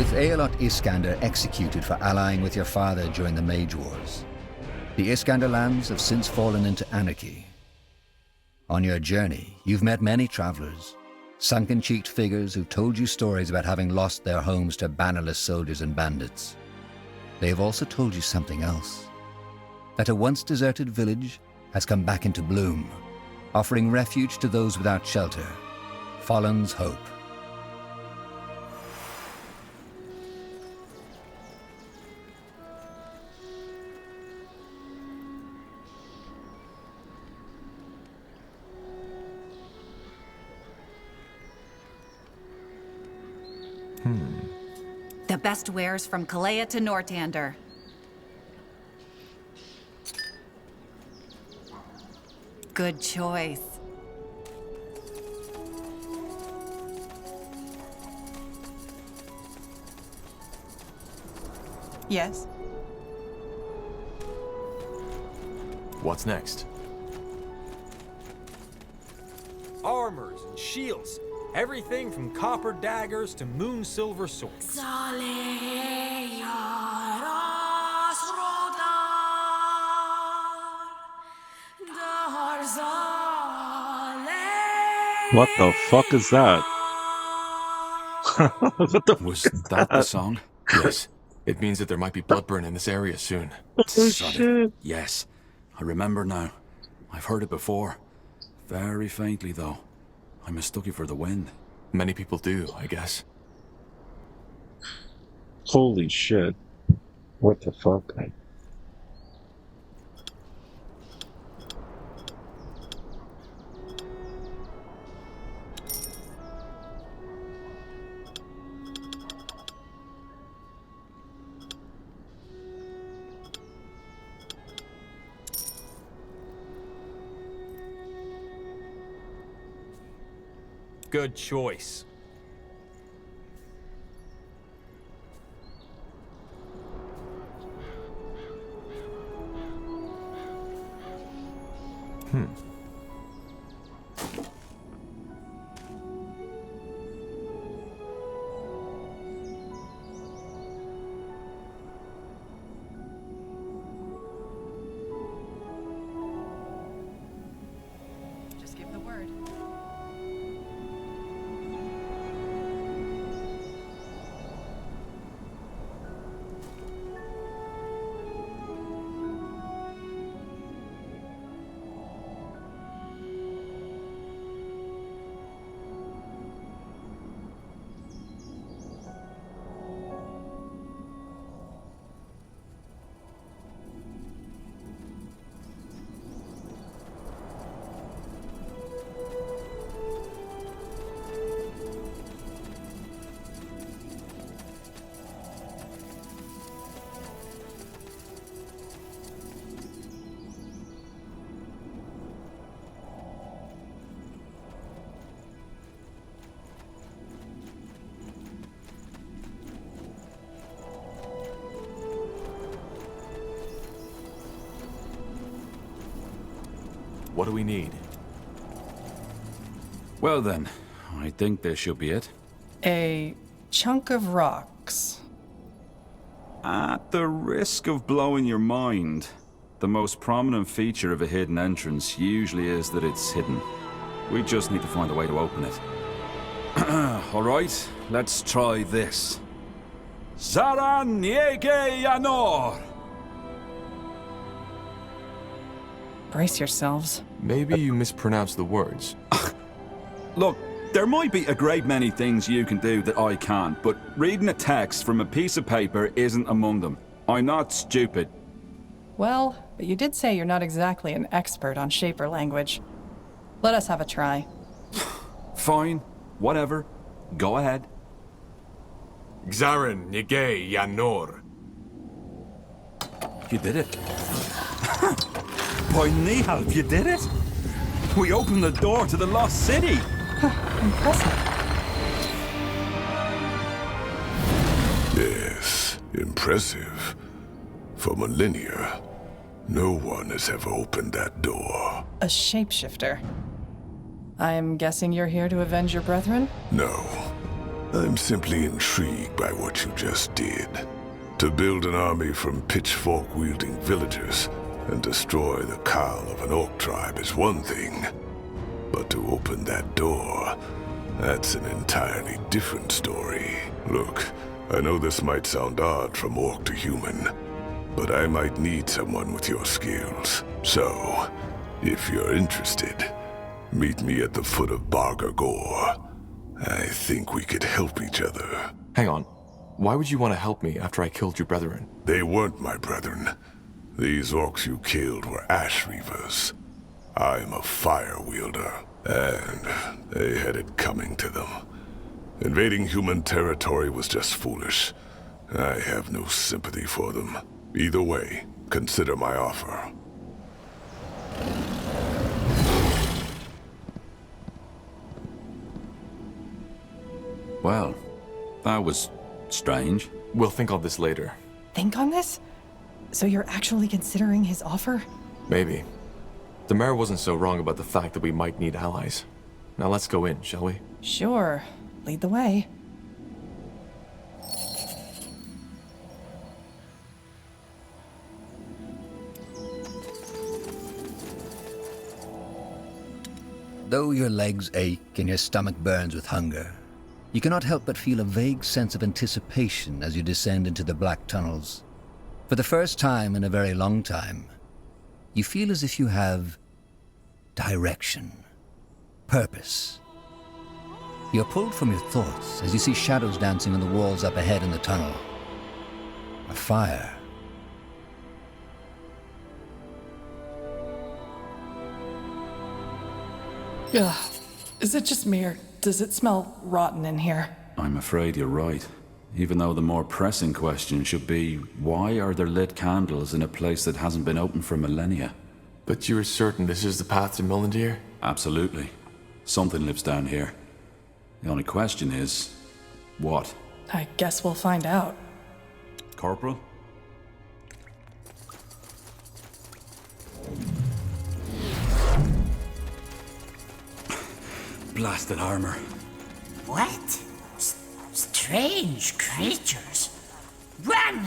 With Aelot Iskander executed for allying with your father during the Mage Wars, the Iskander lands have since fallen into anarchy. On your journey, you've met many travelers, sunken-cheeked figures who've told you stories about having lost their homes to bannerless soldiers and bandits. They have also told you something else, that a once deserted village has come back into bloom, offering refuge to those without shelter. Follen's Hope. The best wares from Kalea to Nortander. Good choice. Yes? What's next? Armors and shields. Everything from copper daggers to moon silver swords. What the fuck is that? What the Was that the song? Yes. It means that there might be bloodburn in this area soon. Oh, Sod it. shit. Yes, I remember now. I've heard it before. Very faintly, though. I mistook you for the wind. Many people do, I guess. Holy shit. What the fuck? Good choice. Just give the word. What do we need? Well then, I think this should be it. A chunk of rocks. At the risk of blowing your mind, the most prominent feature of a hidden entrance usually is that it's hidden. We just need to find a way to open it. Alright, let's try this. Zaran Yege Yanor! Brace yourselves. Maybe you mispronounced the words. Look, there might be a great many things you can do that I can't, but reading a text from a piece of paper isn't among them. I'm not stupid. Well, but you did say you're not exactly an expert on Shaper language. Let us have a try. Fine, whatever. Go ahead. Xaren Yige Yanor. You did it. By Nihal, you did it! We opened the door to the Lost City! Impressive. Yes, impressive. For millennia, no one has ever opened that door. A shapeshifter. I'm guessing you're here to avenge your brethren? No, I'm simply intrigued by what you just did. To build an army from pitchfork-wielding villagers and destroy the Khal of an orc tribe is one thing. But to open that door, that's an entirely different story. Look, I know this might sound odd from orc to human, but I might need someone with your skills. So, if you're interested, meet me at the foot of Barga Gore. I think we could help each other. Hang on. Why would you want to help me after I killed your brethren? They weren't my brethren. These orcs you killed were Ash Reavers. I'm a fire wielder, and they had it coming to them. Invading human territory was just foolish. I have no sympathy for them. Either way, consider my offer. Well, that was strange. We'll think on this later. Think on this? So you're actually considering his offer? Maybe. The mayor wasn't so wrong about the fact that we might need allies. Now let's go in, shall we? Sure. Lead the way. Though your legs ache and your stomach burns with hunger, you cannot help but feel a vague sense of anticipation as you descend into the black tunnels. For the first time in a very long time, you feel as if you have direction, purpose. You're pulled from your thoughts as you see shadows dancing on the walls up ahead in the tunnel. A fire. Ugh. Is it just me, or does it smell rotten in here? I'm afraid you're right. Even though the more pressing question should be, why are there lit candles in a place that hasn't been open for millennia? But you're certain this is the path to Millendir? Absolutely. Something lives down here. The only question is, what? I guess we'll find out. Corporal? Blasted armor. What? Strange creatures. Run!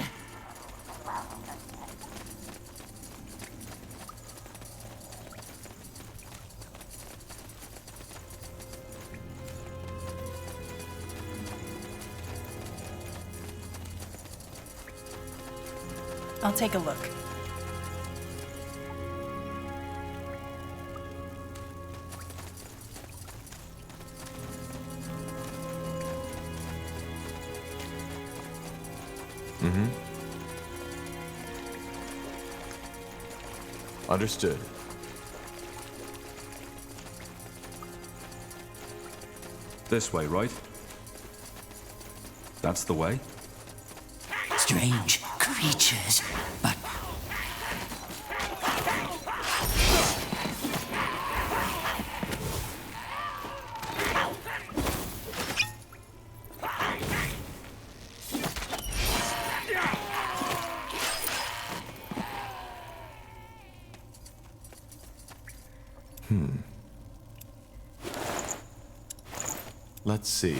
I'll take a look. Understood. This way, right? That's the way? Strange creatures, but... Let's see.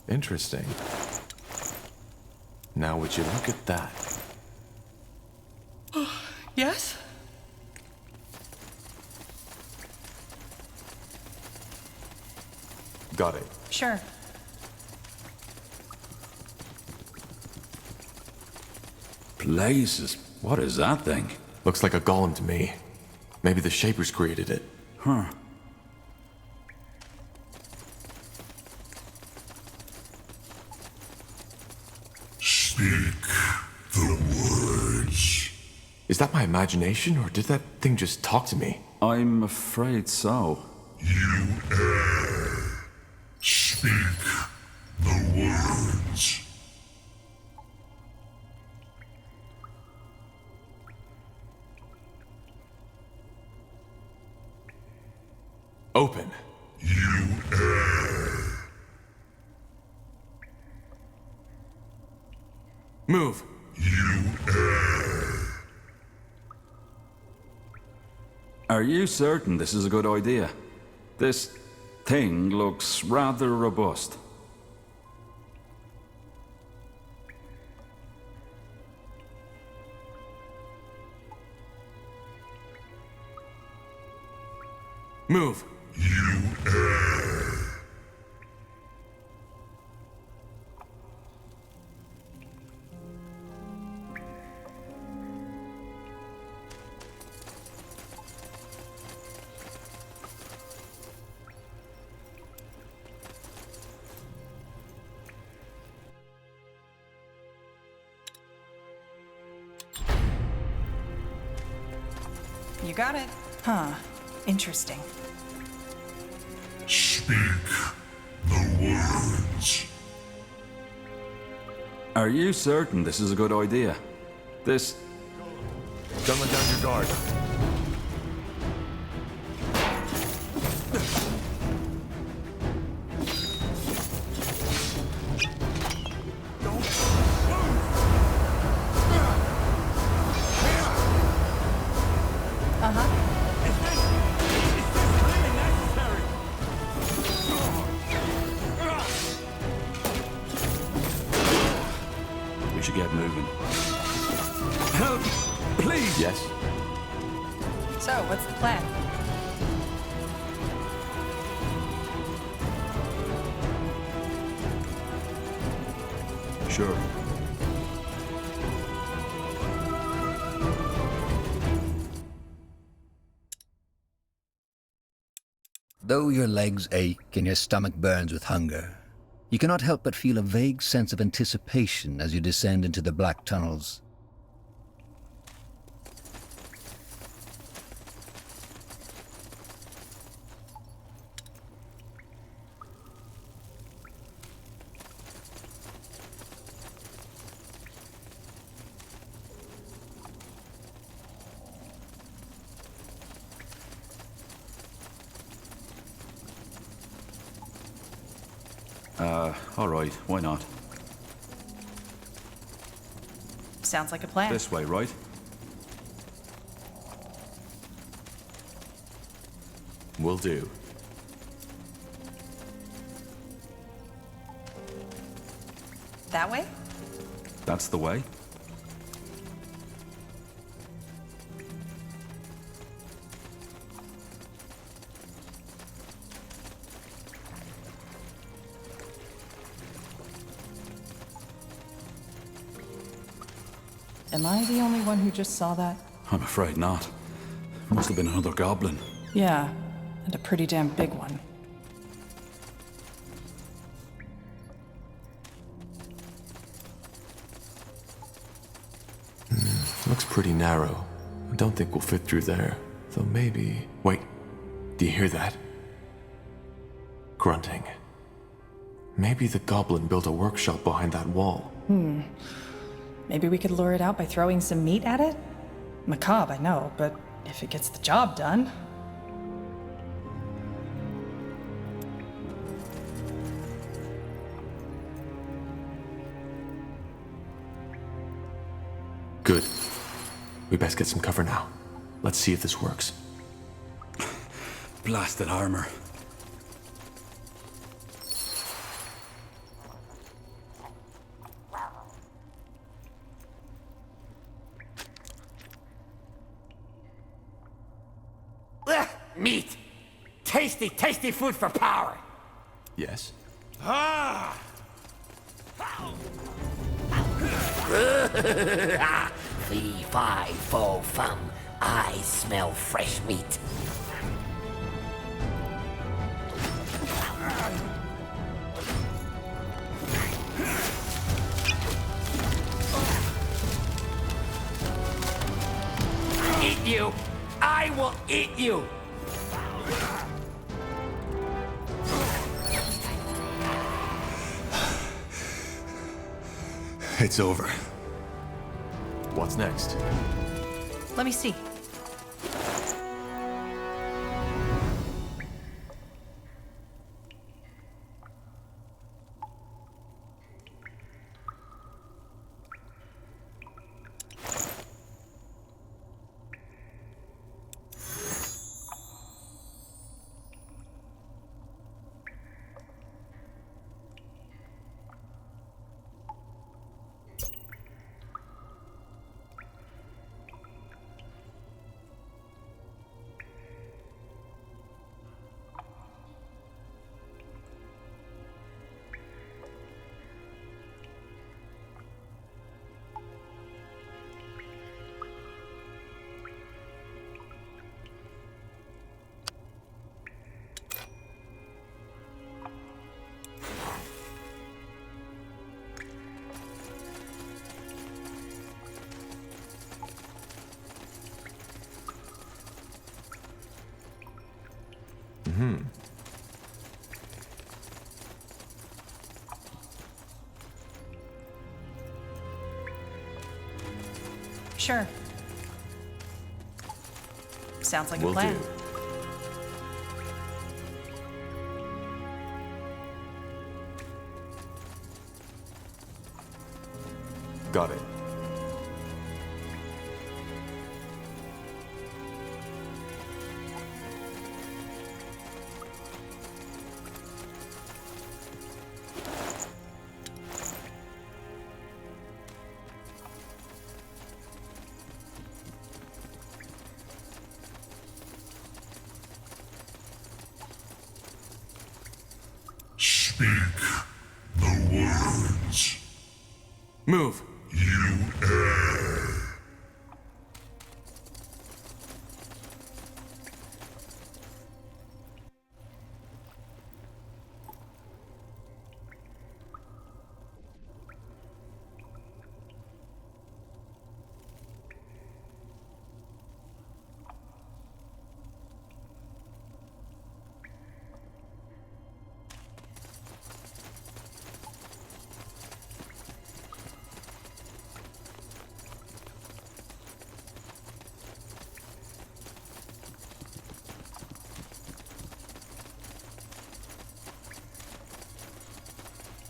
Interesting. Now would you look at that? Yes? Got it. Sure. Blazes. What is that thing? Looks like a golem to me. Maybe the Shapers created it. Huh. Speak the words. Is that my imagination, or did that thing just talk to me? I'm afraid so. You err. Speak the words. Open. You err. Move. You err. Are you certain this is a good idea? This thing looks rather robust. Move! You got it. Huh. Interesting. Speak the words. Are you certain this is a good idea? This... Don't let down your guard. We should get moving. Help! Please! Yes? So, what's the plan? Sure. Though your legs ache and your stomach burns with hunger, you cannot help but feel a vague sense of anticipation as you descend into the black tunnels. Alright, why not? Sounds like a plan. This way, right? Will do. That way? That's the way? Am I the only one who just saw that? I'm afraid not. Must have been another goblin. Yeah, and a pretty damn big one. Looks pretty narrow. I don't think we'll fit through there. Though maybe... Wait. Do you hear that? Grunting. Maybe the goblin built a workshop behind that wall. Maybe we could lure it out by throwing some meat at it? Macabre, I know, but if it gets the job done... Good. We best get some cover now. Let's see if this works. Blasted armor. Meat! Tasty, tasty food for power! Yes? 3, 5, 4, fum. I smell fresh meat. Eat you! I will eat you! It's over. What's next? Let me see. Sure. Sounds like a Will plan. do. Got it. Speak the words. Move! You err.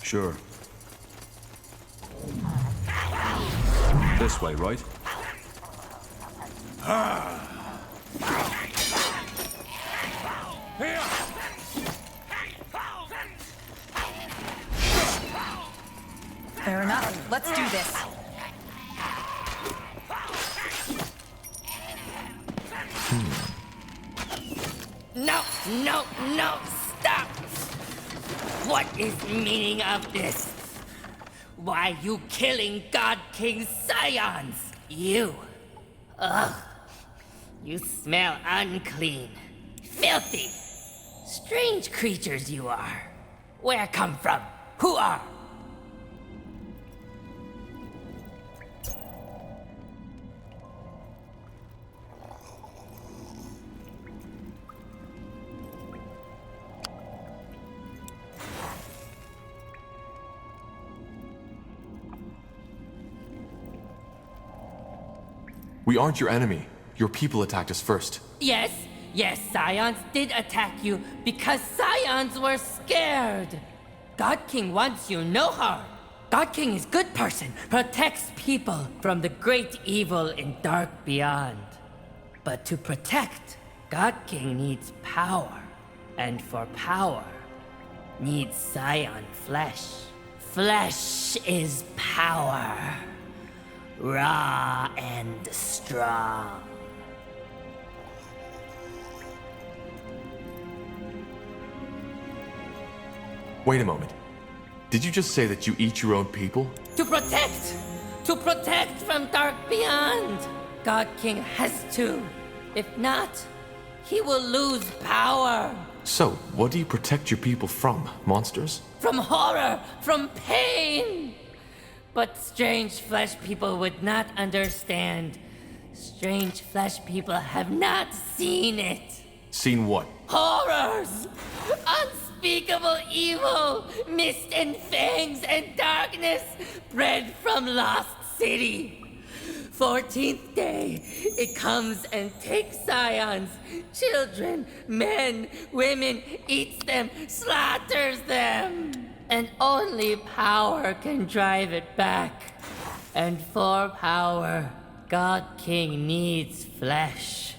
Sure. This way, right? Fair enough. Let's do this. No, no, no, stop! What is the meaning of this? Why you killing God King Scions? You. Ugh. You smell unclean. Filthy. Strange creatures you are. Where come from? Who are? We aren't your enemy. Your people attacked us first. Yes, Scions did attack you because Scions were scared. God King wants you no harm. God King is good person, protects people from the great evil in dark beyond. But to protect, God King needs power. And for power, needs Scion flesh. Flesh is power. Raw and strong. Wait a moment. Did you just say that you eat your own people? To protect! To protect from dark beyond! God King has to. If not, he will lose power. So, what do you protect your people from? Monsters? From horror, from pain! But strange flesh people would not understand. Strange flesh people have not seen it. Seen what? Horrors! Unspeakable evil! Mist and fangs and darkness bred from Lost City. 14th day, it comes and takes Scions, children, men, women, eats them, slaughters them. And only power can drive it back. And for power, God King needs flesh.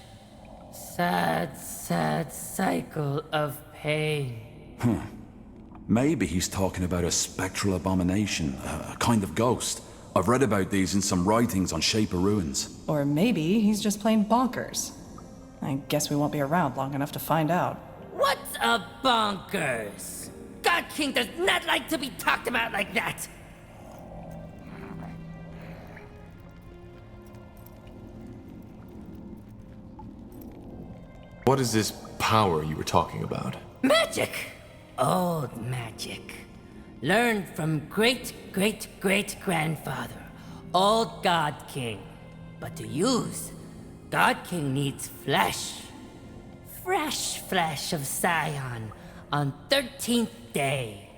Sad, sad cycle of pain. Maybe he's talking about a spectral abomination, a kind of ghost. I've read about these in some writings on Shape of Ruins. Or maybe he's just plain bonkers. I guess we won't be around long enough to find out. What's a bonkers? God King does not like to be talked about like that. What is this power you were talking about? Magic! Old magic. Learned from great-great-great-grandfather, old God King. But to use, God King needs flesh. fresh flesh of Scion on 13th day.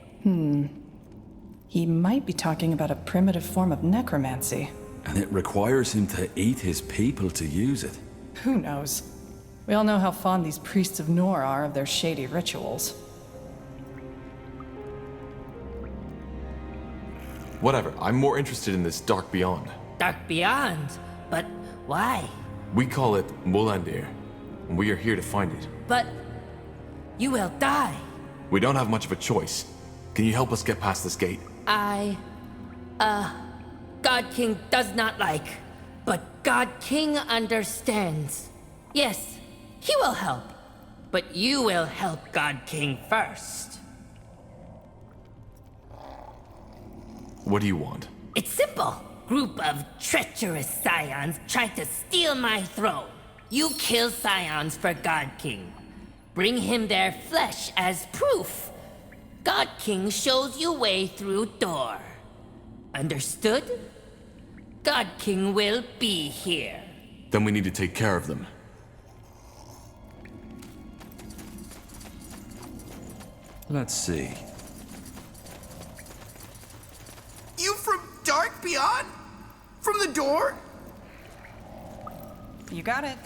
He might be talking about a primitive form of necromancy. And it requires him to eat his people to use it. Who knows? We all know how fond these priests of Nor are of their shady rituals. Whatever, I'm more interested in this Dark Beyond. Dark Beyond? But why? We call it Mulandir, and we are here to find it. But you will die. We don't have much of a choice. Can you help us get past this gate? God King does not like, but God King understands. Yes, he will help, but you will help God King first. What do you want? It's simple. Group of treacherous Scions tried to steal my throne. You kill Scions for God King. Bring him their flesh as proof. God King shows you way through door. Understood? God King will be here. Then we need to take care of them. Let's see. You from Dark Beyond? From the door? You got it.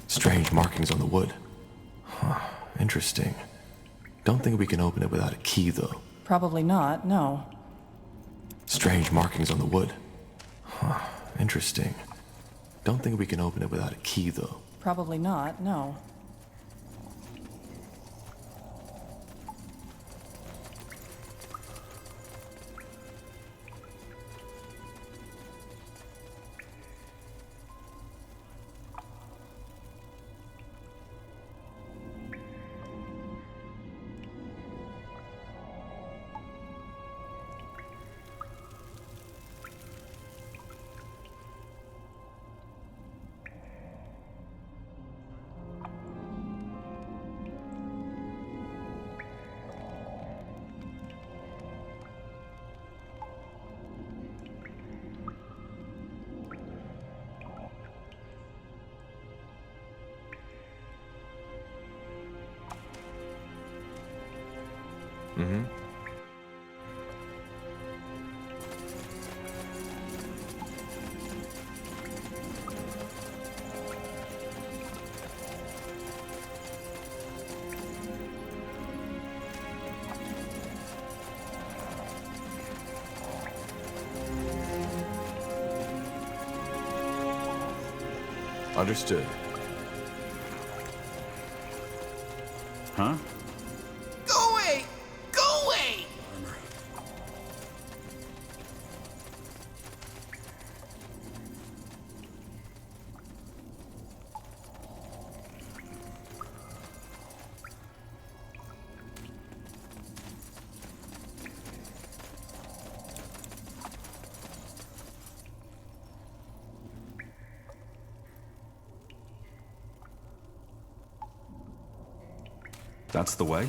Strange markings on the wood. Huh, interesting. Don't think we can open it without a key, though. Probably not, no. Strange markings on the wood. Huh, interesting. Don't think we can open it without a key, though. Probably not, no. Understood. Huh? Go away! Go away! That's the way?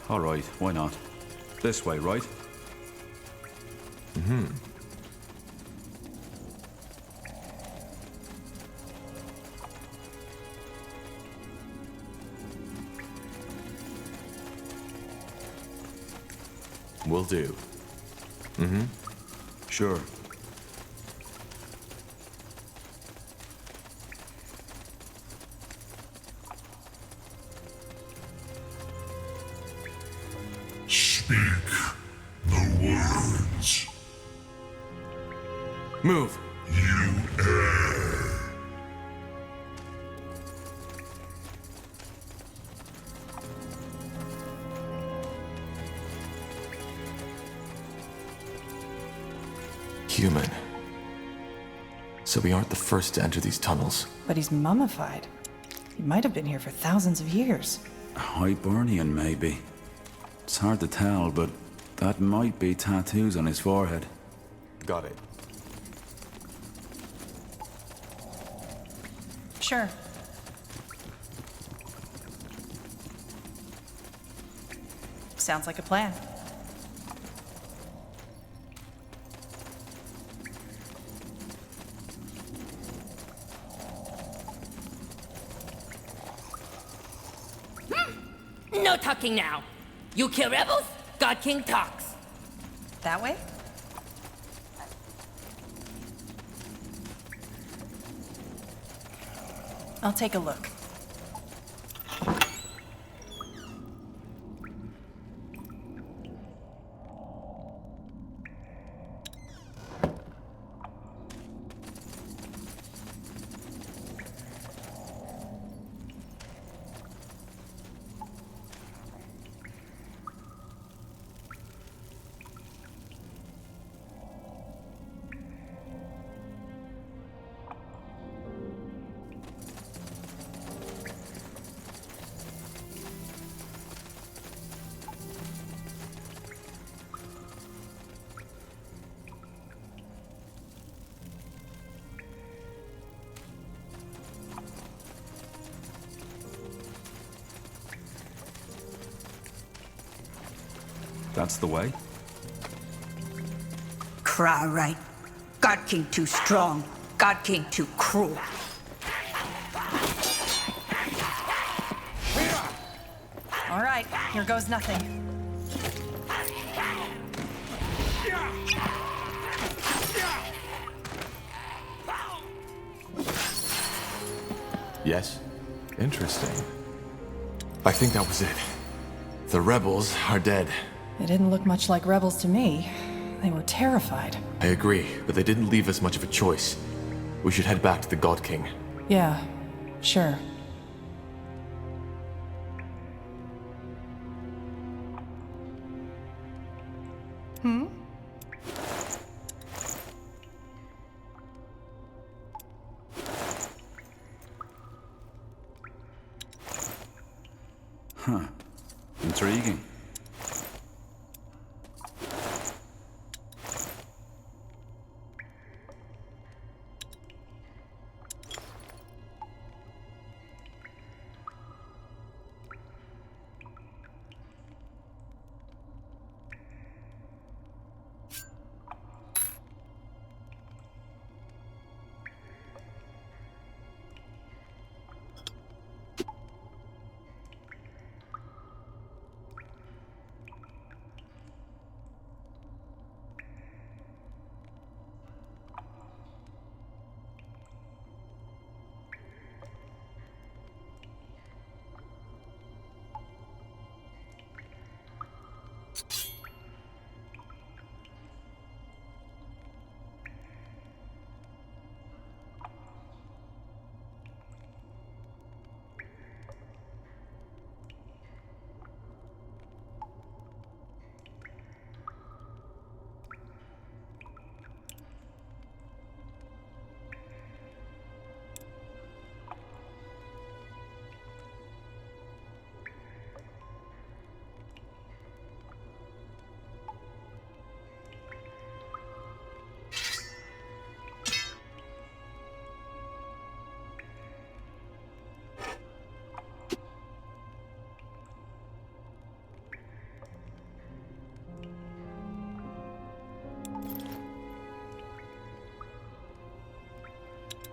All right, why not? This way, right? Will do. Sure. Speak the words. Move! You err. Human. So we aren't the first to enter these tunnels. But he's mummified. He might have been here for thousands of years. Hibernian, maybe. It's hard to tell, but That might be tattoos on his forehead. Got it. Sure. Sounds like a plan. No talking now. You kill rebels, God King talks. That way? I'll take a look. That's the way? Cry right. God King too strong. God King too cruel. All right, here goes nothing. Yes? Interesting. I think that was it. The rebels are dead. They didn't look much like rebels to me. They were terrified. I agree, but they didn't leave us much of a choice. We should head back to the God King. Yeah, sure. Huh. Intriguing.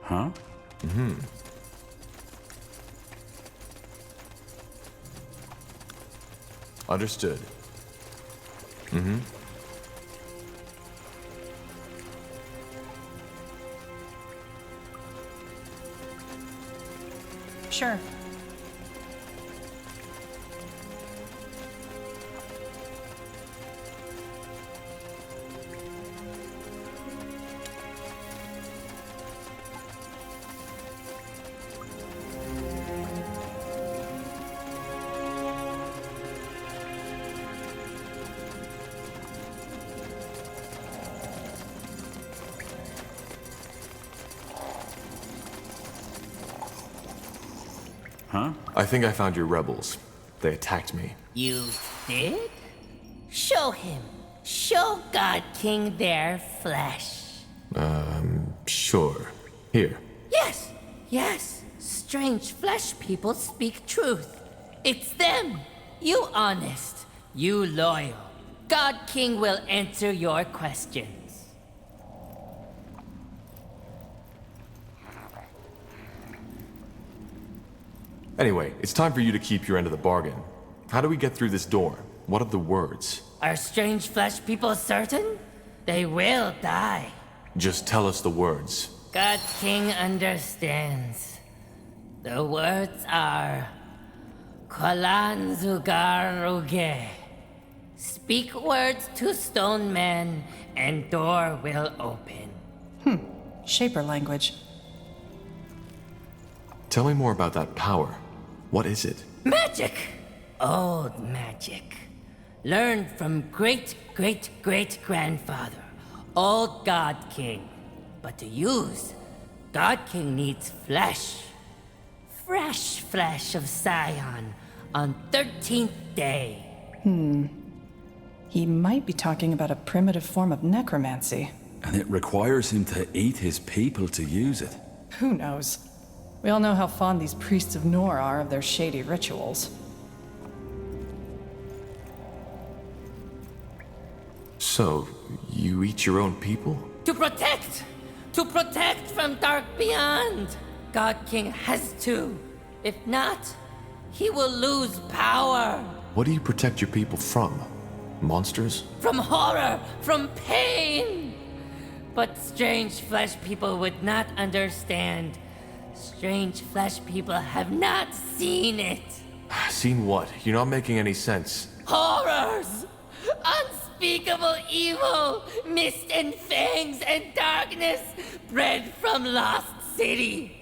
Huh? Mm-hmm. Understood. Mm-hmm. Sure. Huh? I think I found your rebels. They attacked me. You did? Show him. Show God King their flesh. Sure. Here. Yes, yes. Strange flesh people speak truth. It's them. You honest. You loyal. God King will answer your questions. Anyway, it's time for you to keep your end of the bargain. How do we get through this door? What are the words? Are strange flesh people certain? They will die. Just tell us the words. God King understands. The words are Kwalan Zugaruge. Speak words to stone man, and door will open. Shaper language. Tell me more about that power. What is it? Magic! Old magic. Learned from great-great-great-grandfather, old God King. But to use, God King needs flesh. Fresh flesh of Scion on 13th day. He might be talking about a primitive form of necromancy. And it requires him to eat his people to use it. Who knows? We all know how fond these priests of Nor are of their shady rituals. So, you eat your own people? To protect! To protect from Dark Beyond! God King has to. If not, he will lose power. What do you protect your people from? Monsters? From horror, from pain. But strange flesh people would not understand. Strange flesh people have not seen it. Seen what? You're not making any sense. Horrors! Unspeakable evil! Mist and fangs and darkness bred from Lost City.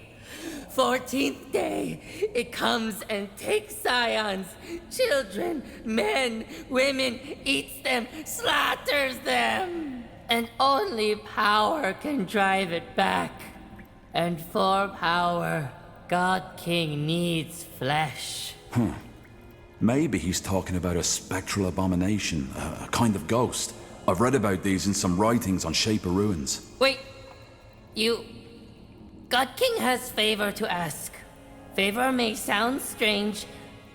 14th day, it comes and takes Scions, children, men, women, eats them, slaughters them. And only power can drive it back. And for power, God King needs flesh. Maybe he's talking about a spectral abomination, a kind of ghost. I've read about these in some writings on Shaper Ruins. Wait, God King has favor to ask. Favor may sound strange,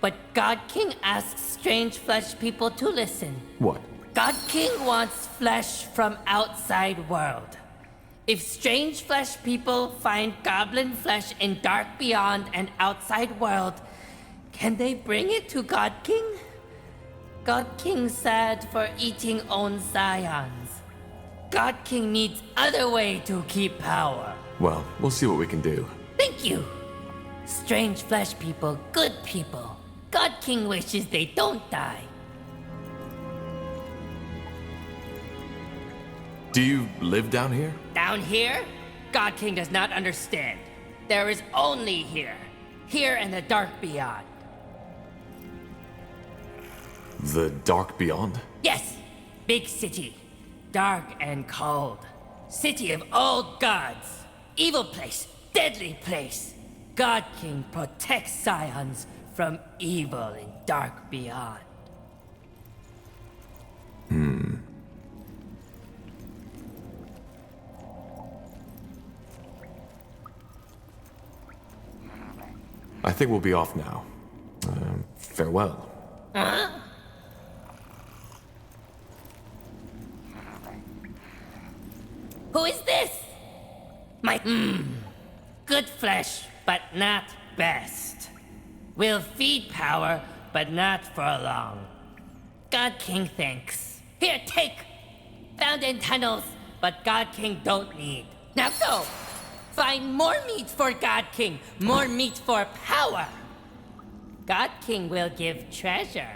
but God King asks strange flesh people to listen. What? God King wants flesh from outside world. If strange flesh people find goblin flesh in Dark Beyond and outside world, can they bring it to God King? God King sad for eating own Scions. God King needs other way to keep power. Well, we'll see what we can do. Thank you. Strange flesh people, good people. God King wishes they don't die. Do you live down here? Down here? God King does not understand. There is only here. Here and the Dark Beyond. The Dark Beyond? Yes! Big city. Dark and cold. City of old gods. Evil place. Deadly place. God King protects Scions from evil in Dark Beyond. I think we'll be off now. Farewell. Huh? Who is this? My good flesh, but not best. Will feed power, but not for long. God King thanks. Here, take! Found in tunnels, but God King don't need. Now go! Find more meat for God King, more meat for power. God King will give treasure.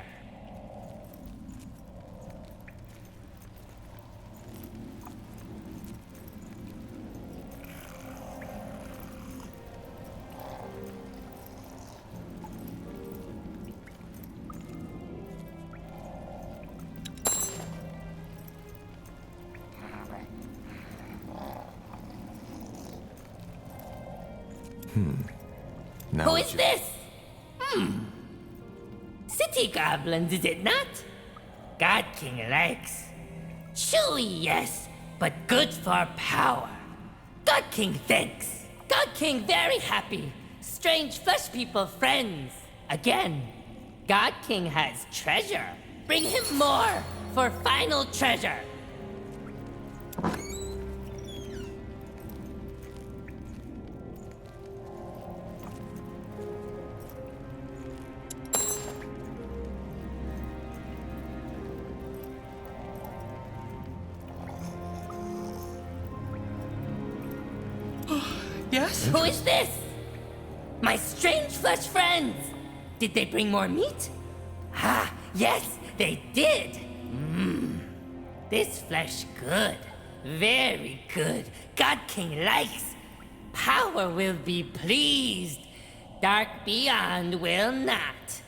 Now Who is this? City goblins, is it not? God King likes. Chewy, yes, but good for power. God King thanks. God King very happy. Strange flesh people friends. Again, God King has treasure. Bring him more for final treasure. Yes? Who is this? My strange flesh friends! Did they bring more meat? Ah, yes, they did! This flesh good. Very good. God King likes. Power will be pleased. Dark Beyond will not.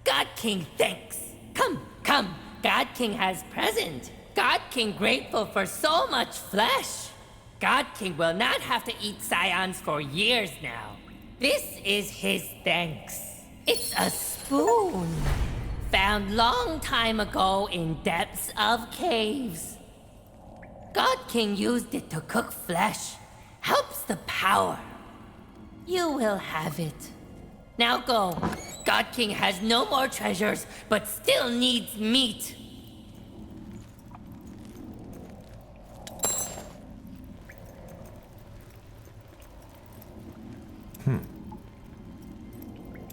God King thanks. Come, come. God King has present. God King grateful for so much flesh. God King will not have to eat scions for years now. This is his thanks. It's a spoon. Found long time ago in depths of caves. God King used it to cook flesh. Helps the power. You will have it. Now go. God King has no more treasures, but still needs meat.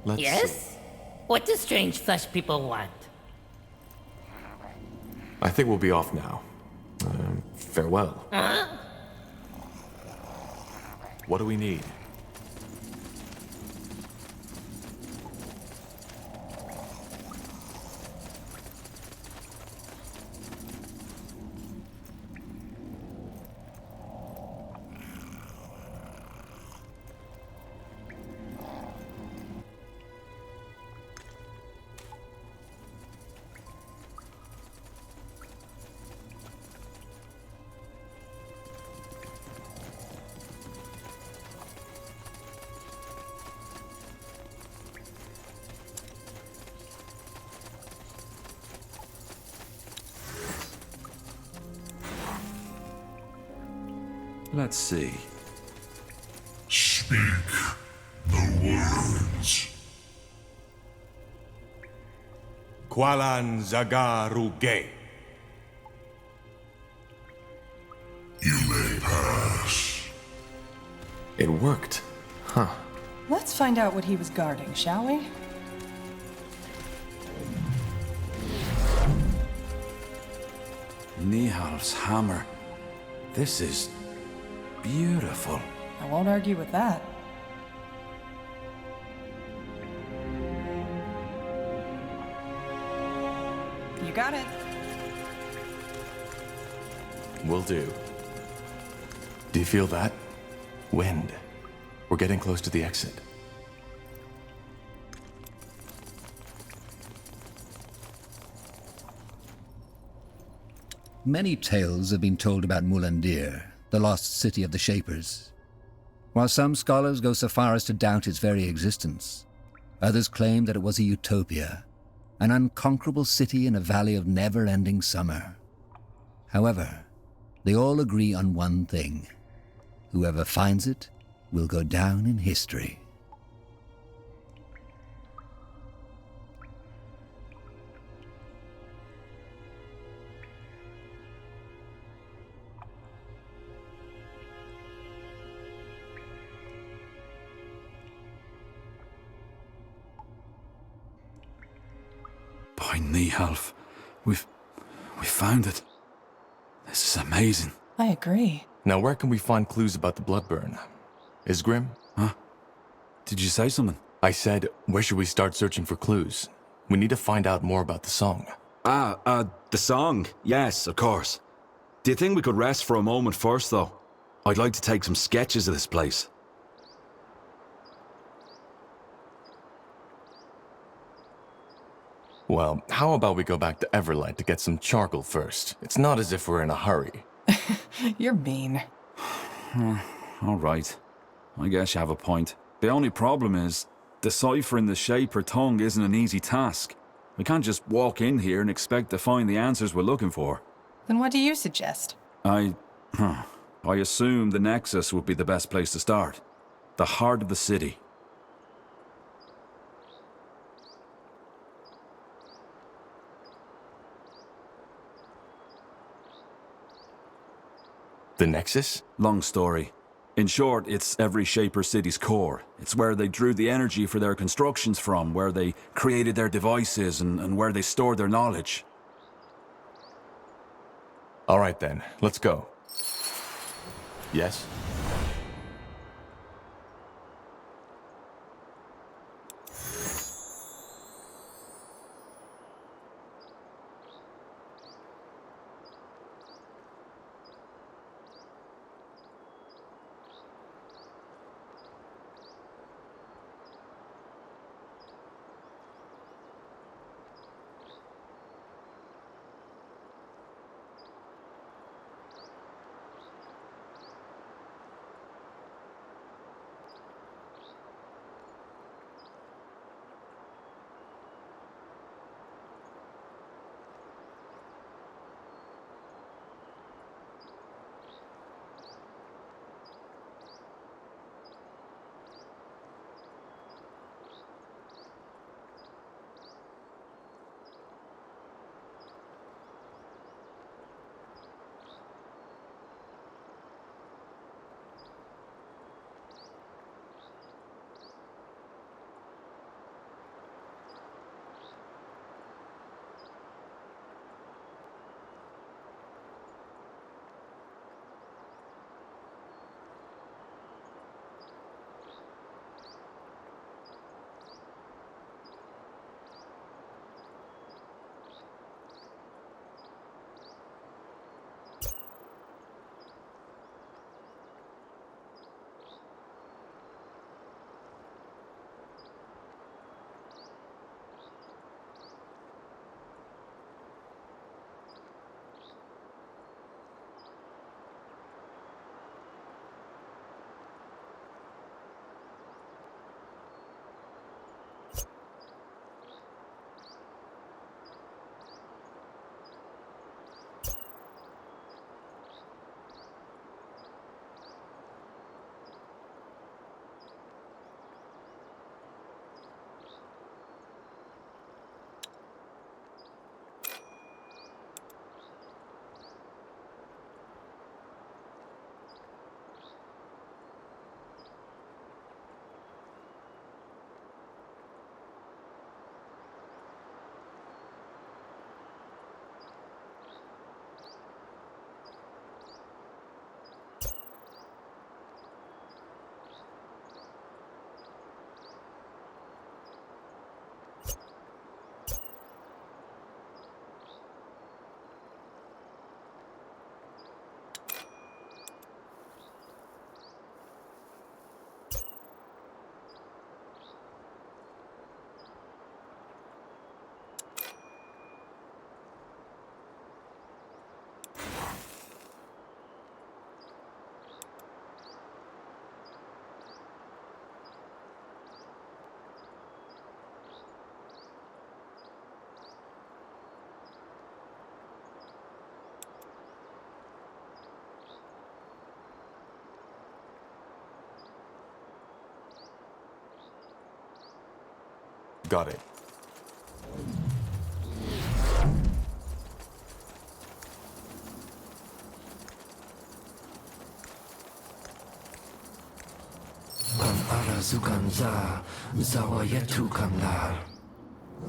Let's Yes? see. What do strange flesh people want? I think we'll be off now. Farewell. Huh? What do we need? Let's see. Speak the words. Qualan Zagaruge. You may pass. It worked. Huh. Let's find out what he was guarding, shall we? Nihal's hammer. This is beautiful. I won't argue with that. You got it. Will do. Do you feel that? Wind. We're getting close to the exit. Many tales have been told about Mulandir, the lost city of the Shapers. While some scholars go so far as to doubt its very existence, others claim that it was a utopia, an unconquerable city in a valley of never-ending summer. However, they all agree on one thing. Whoever finds it will go down in history. By Nihalf, we found it. This is amazing. I agree. Now where can we find clues about the Bloodburn? Isgrim? Huh? Did you say something? I said, where should we start searching for clues? We need to find out more about the song. The song. Yes, of course. Do you think we could rest for a moment first, though? I'd like to take some sketches of this place. Well, how about we go back to Everlight to get some charcoal first? It's not as if we're in a hurry. You're mean. All right. I guess you have a point. The only problem is, deciphering the Shaper tongue isn't an easy task. We can't just walk in here and expect to find the answers we're looking for. Then what do you suggest? I assume the Nexus would be the best place to start. The heart of the city. The Nexus? Long story. In short, it's every Shaper city's core. It's where they drew the energy for their constructions from, where they created their devices, and where they stored their knowledge. All right then, let's go. Yes? Got it. Zuganza, Zawayetu Kamlar.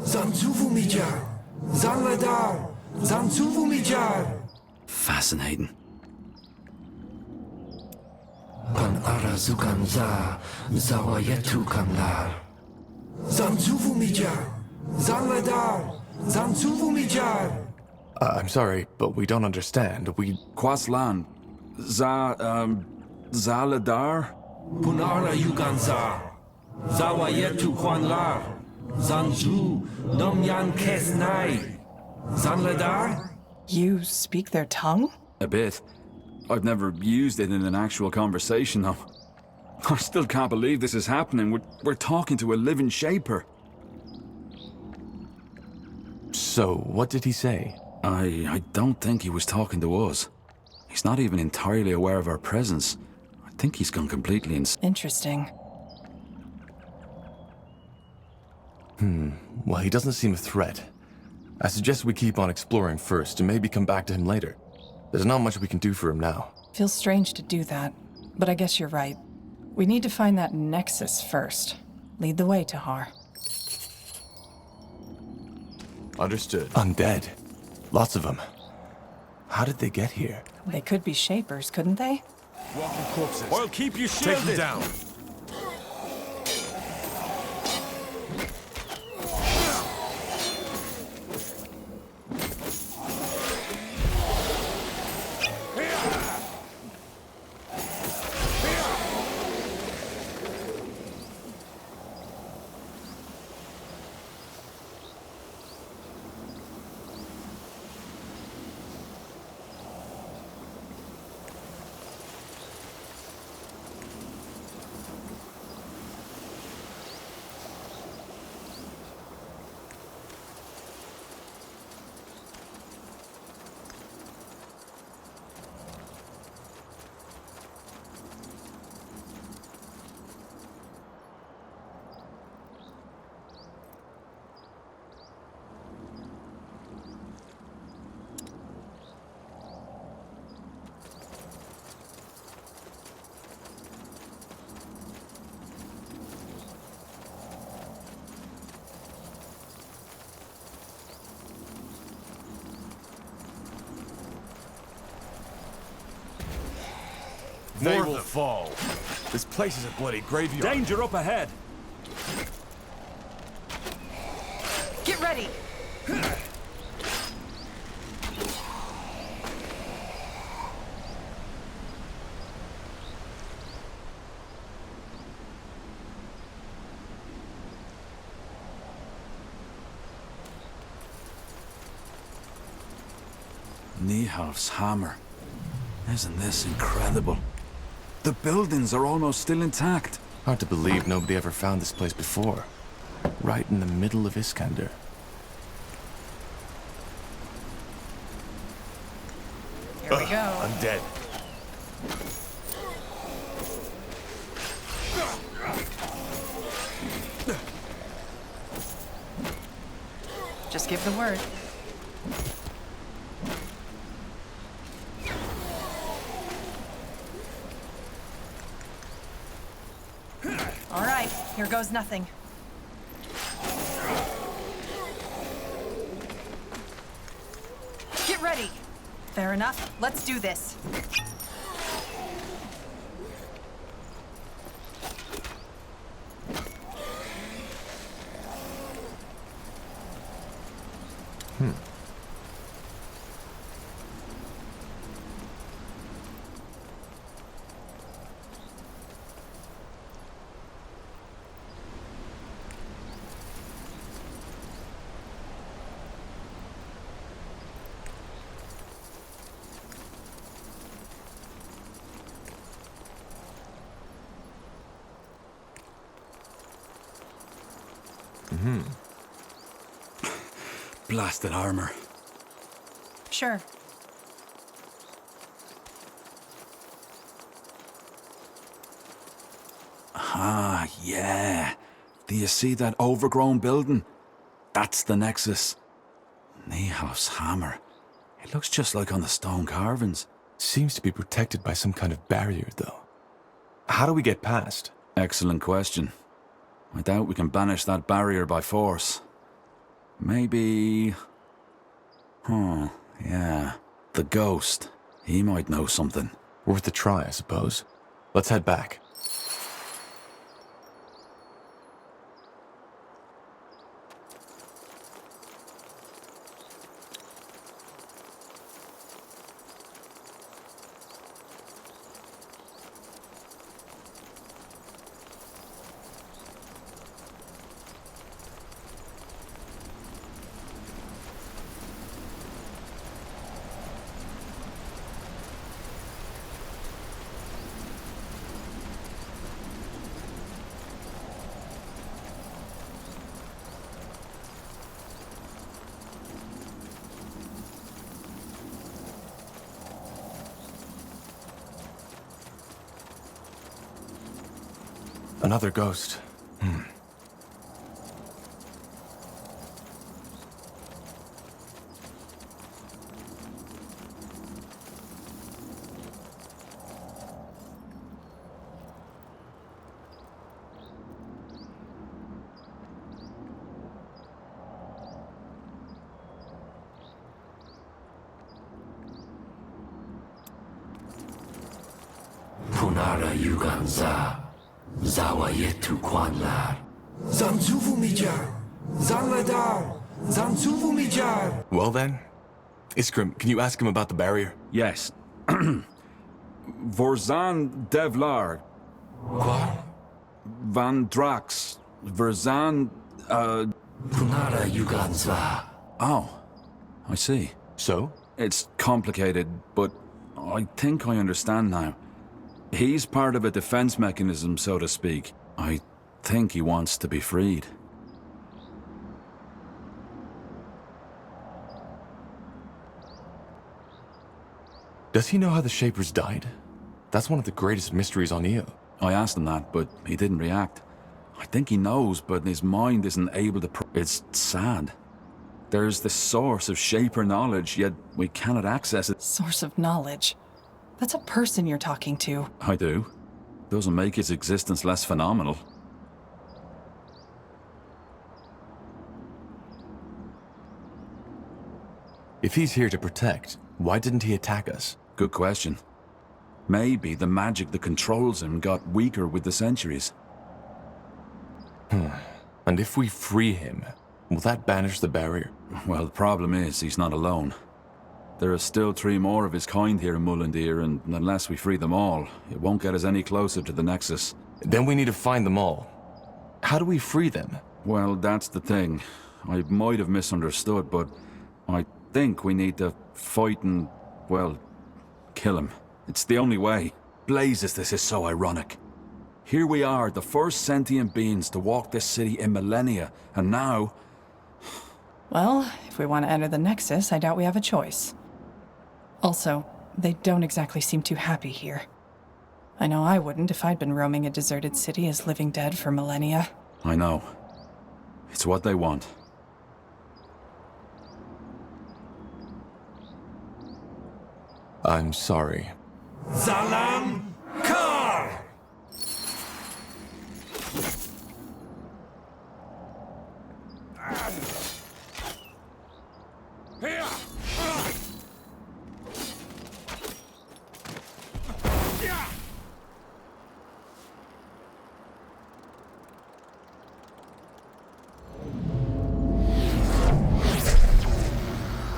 Zanzuvu Mijar, Zanladar, Zanzuvu Mijar. Fascinating. Pan Ara Zuganza, Zawayetu Kamlar. Zanzuvu Mijar, Zanladar, Zanzuvu Mijar. I'm sorry, but we don't understand. Quaslan. Zaladar? Punara Yuganza, Zawayetu Kwanlar, Zanzu, Domyan Kesnai, Zanladar? You speak their tongue? A bit. I've never used it in an actual conversation, though. I still can't believe this is happening. We're talking to a living Shaper. So, what did he say? I don't think he was talking to us. He's not even entirely aware of our presence. I think he's gone completely insane. Interesting. Well, he doesn't seem a threat. I suggest we keep on exploring first and maybe come back to him later. There's not much we can do for him now. Feels strange to do that, but I guess you're right. We need to find that Nexus first. Lead the way, Tahar. Understood. Undead. Lots of them. How did they get here? They could be Shapers, couldn't they? Walking corpses. Well, keep you shielded. Take them down. They will fall. This place is a bloody graveyard. Danger up ahead. Get ready. Niehauf's hammer. Isn't this incredible? The buildings are almost still intact. Hard to believe nobody ever found this place before. Right in the middle of Iskander. Here we go. I'm dead. Just give the word. All right, here goes nothing. Get ready. Fair enough. Let's do this. Blasted armor. Sure. Ah, yeah. Do you see that overgrown building? That's the Nexus. Niehauf's hammer. It looks just like on the stone carvings. Seems to be protected by some kind of barrier, though. How do we get past? Excellent question. I doubt we can banish that barrier by force. Maybe... yeah. The ghost. He might know something. Worth a try, I suppose. Let's head back. Another ghost. Punara Yuganza, Zawa Yetu Kwanlar. Zanzuvu Mijar, Zanladar, Zanzuvu Mijar. Well then, Iskrim, can you ask him about the barrier? Yes. Vorzan Devlar. What? Van Drax. Verzan, Punara Yuganza. Oh, I see. So? It's complicated, but I think I understand now. He's part of a defense mechanism, so to speak. I think he wants to be freed. Does he know how the Shapers died? That's one of the greatest mysteries on Io. I asked him that, but he didn't react. I think he knows, but his mind isn't able to... It's sad. There's this source of Shaper knowledge, yet we cannot access it. Source of knowledge? That's a person you're talking to. I do. Doesn't make its existence less phenomenal. If he's here to protect, why didn't he attack us? Good question. Maybe the magic that controls him got weaker with the centuries. And if we free him, will that banish the barrier? Well, the problem is he's not alone. There are still 3 more of his kind here in Mullendir, and unless we free them all, it won't get us any closer to the Nexus. Then we need to find them all. How do we free them? Well, that's the thing. I might have misunderstood, but I think we need to fight and, well, kill him. It's the only way. Blazes, this is so ironic. Here we are, the first sentient beings to walk this city in millennia, and now... Well, if we want to enter the Nexus, I doubt we have a choice. Also, they don't exactly seem too happy here. I know I wouldn't if I'd been roaming a deserted city as living dead for millennia. I know. It's what they want. I'm sorry. Zalam Kar!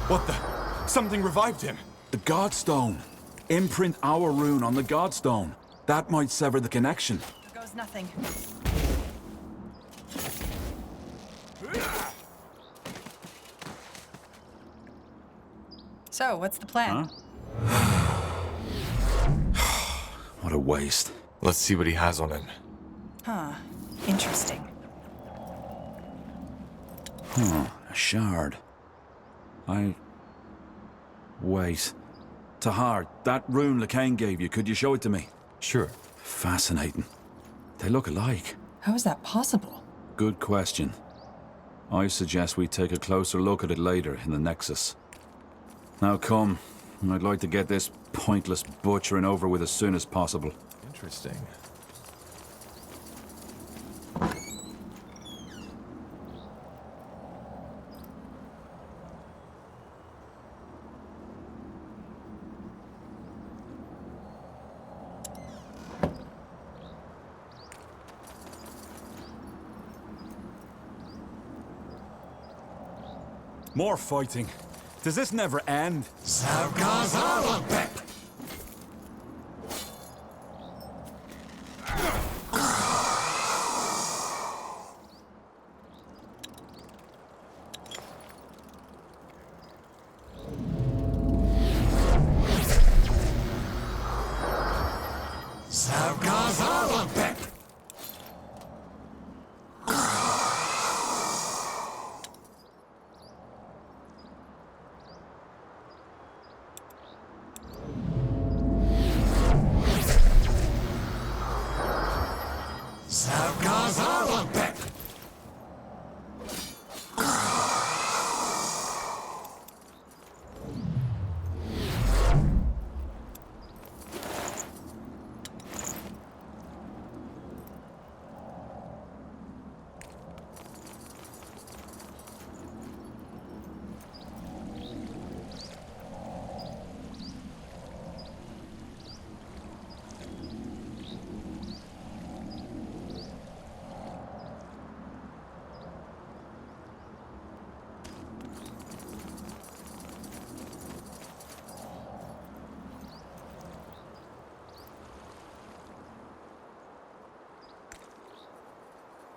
What the? Something revived him. The Godstone. Imprint our rune on the Godstone. That might sever the connection. There goes nothing. So, what's the plan? What a waste. Let's see what he has on him. Huh. Interesting. A shard. Wait. Tahar, that rune Lacane gave you, could you show it to me? Sure. Fascinating. They look alike. How is that possible? Good question. I suggest we take a closer look at it later in the Nexus. Now come. I'd like to get this pointless butchering over with as soon as possible. Interesting. More fighting. Does this never end?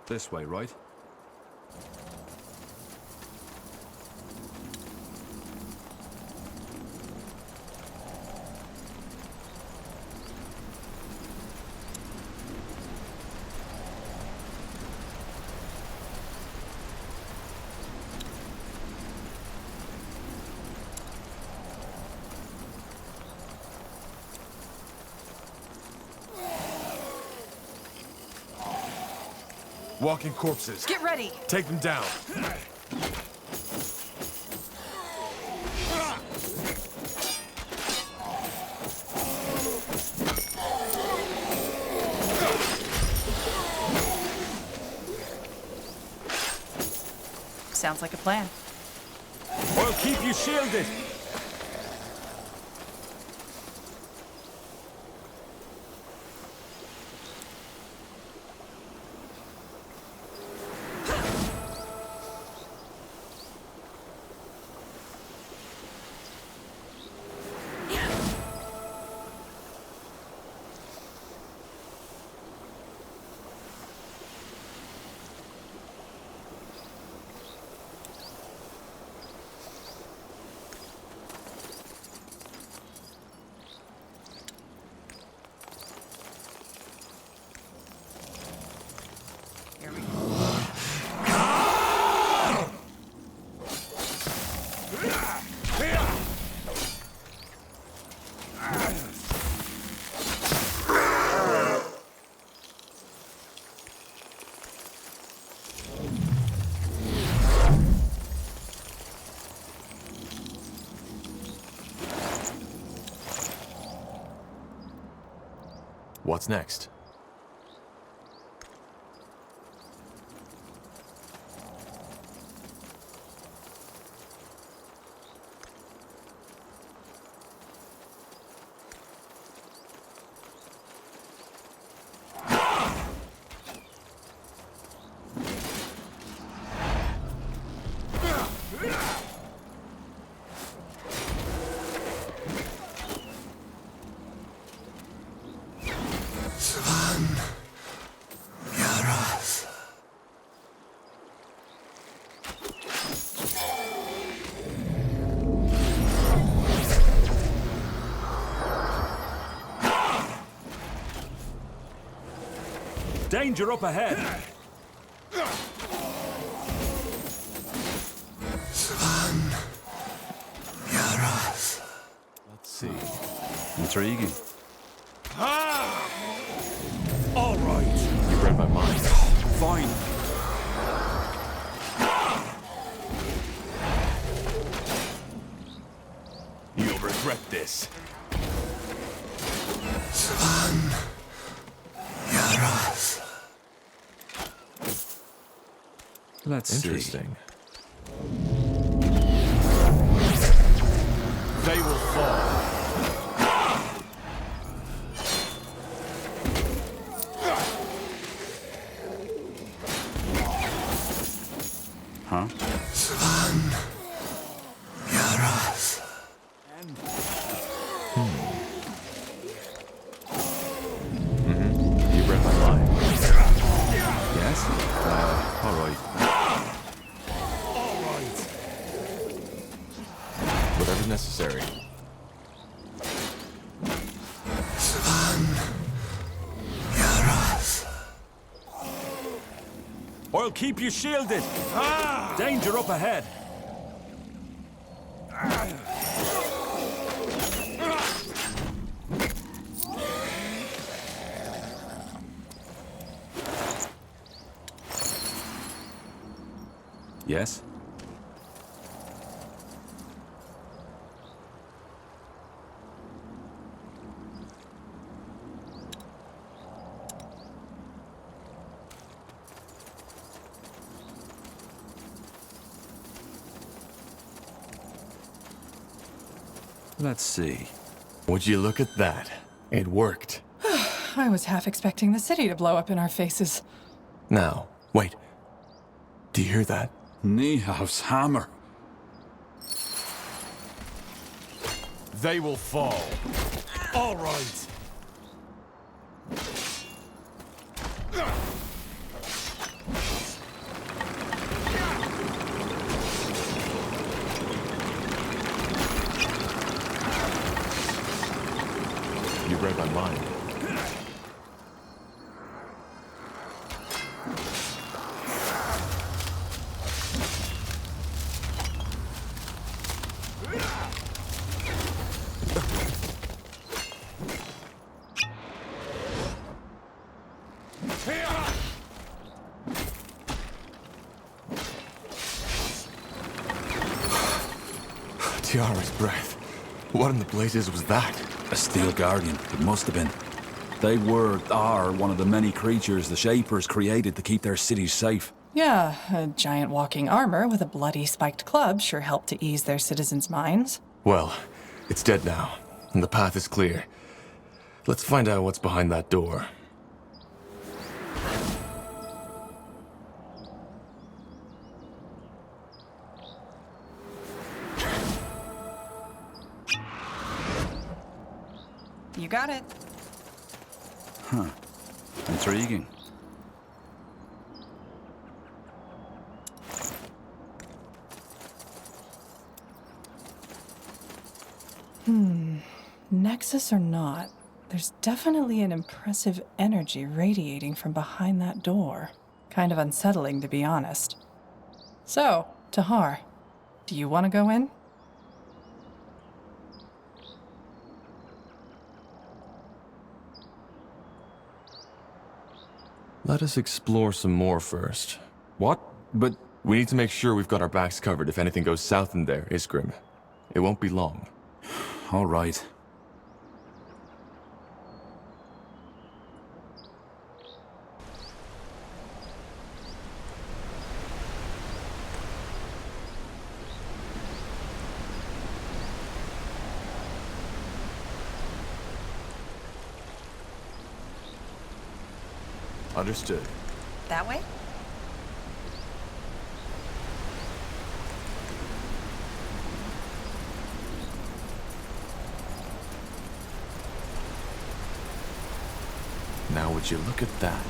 This way, right? Walking corpses. Get ready. Take them down. Sounds like a plan. I'll keep you shielded. What's next? Danger up ahead. Let's see. Intriguing. All right. You read my mind. Fine. You'll regret this. Let's see. Interesting. They will fall. Huh? You read my mind. Yes? All right. Whatever's necessary. I'll keep you shielded. Danger up ahead. Yes? Let's see. Would you look at that? It worked. I was half expecting the city to blow up in our faces. Now, wait. Do you hear that? Niehaus hammer. They will fall. All right. You read my mind. Tiara's breath. What in the blazes was that? A Steel Guardian. It must have been. They are one of the many creatures the Shapers created to keep their cities safe. Yeah, a giant walking armor with a bloody spiked club sure helped to ease their citizens' minds. Well, it's dead now, and the path is clear. Let's find out what's behind that door. You got it. Huh. Intriguing. Nexus or not, there's definitely an impressive energy radiating from behind that door. Kind of unsettling, to be honest. So, Tahar, do you want to go in? Let us explore some more first. What? But we need to make sure we've got our backs covered if anything goes south in there, Isgrim. It won't be long. All right. Understood. That way? Now would you look at that?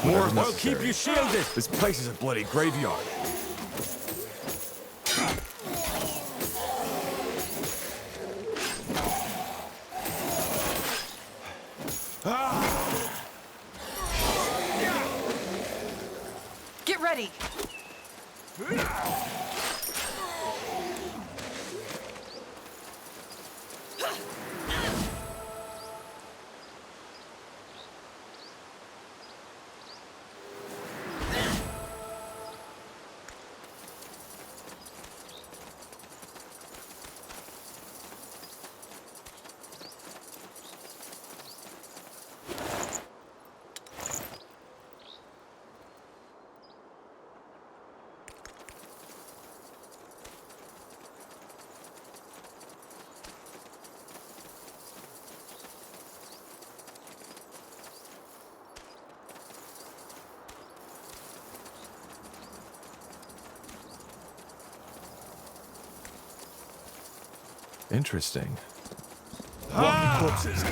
More will keep you shielded. This place is a bloody graveyard. Get ready. Interesting. Walking corpses.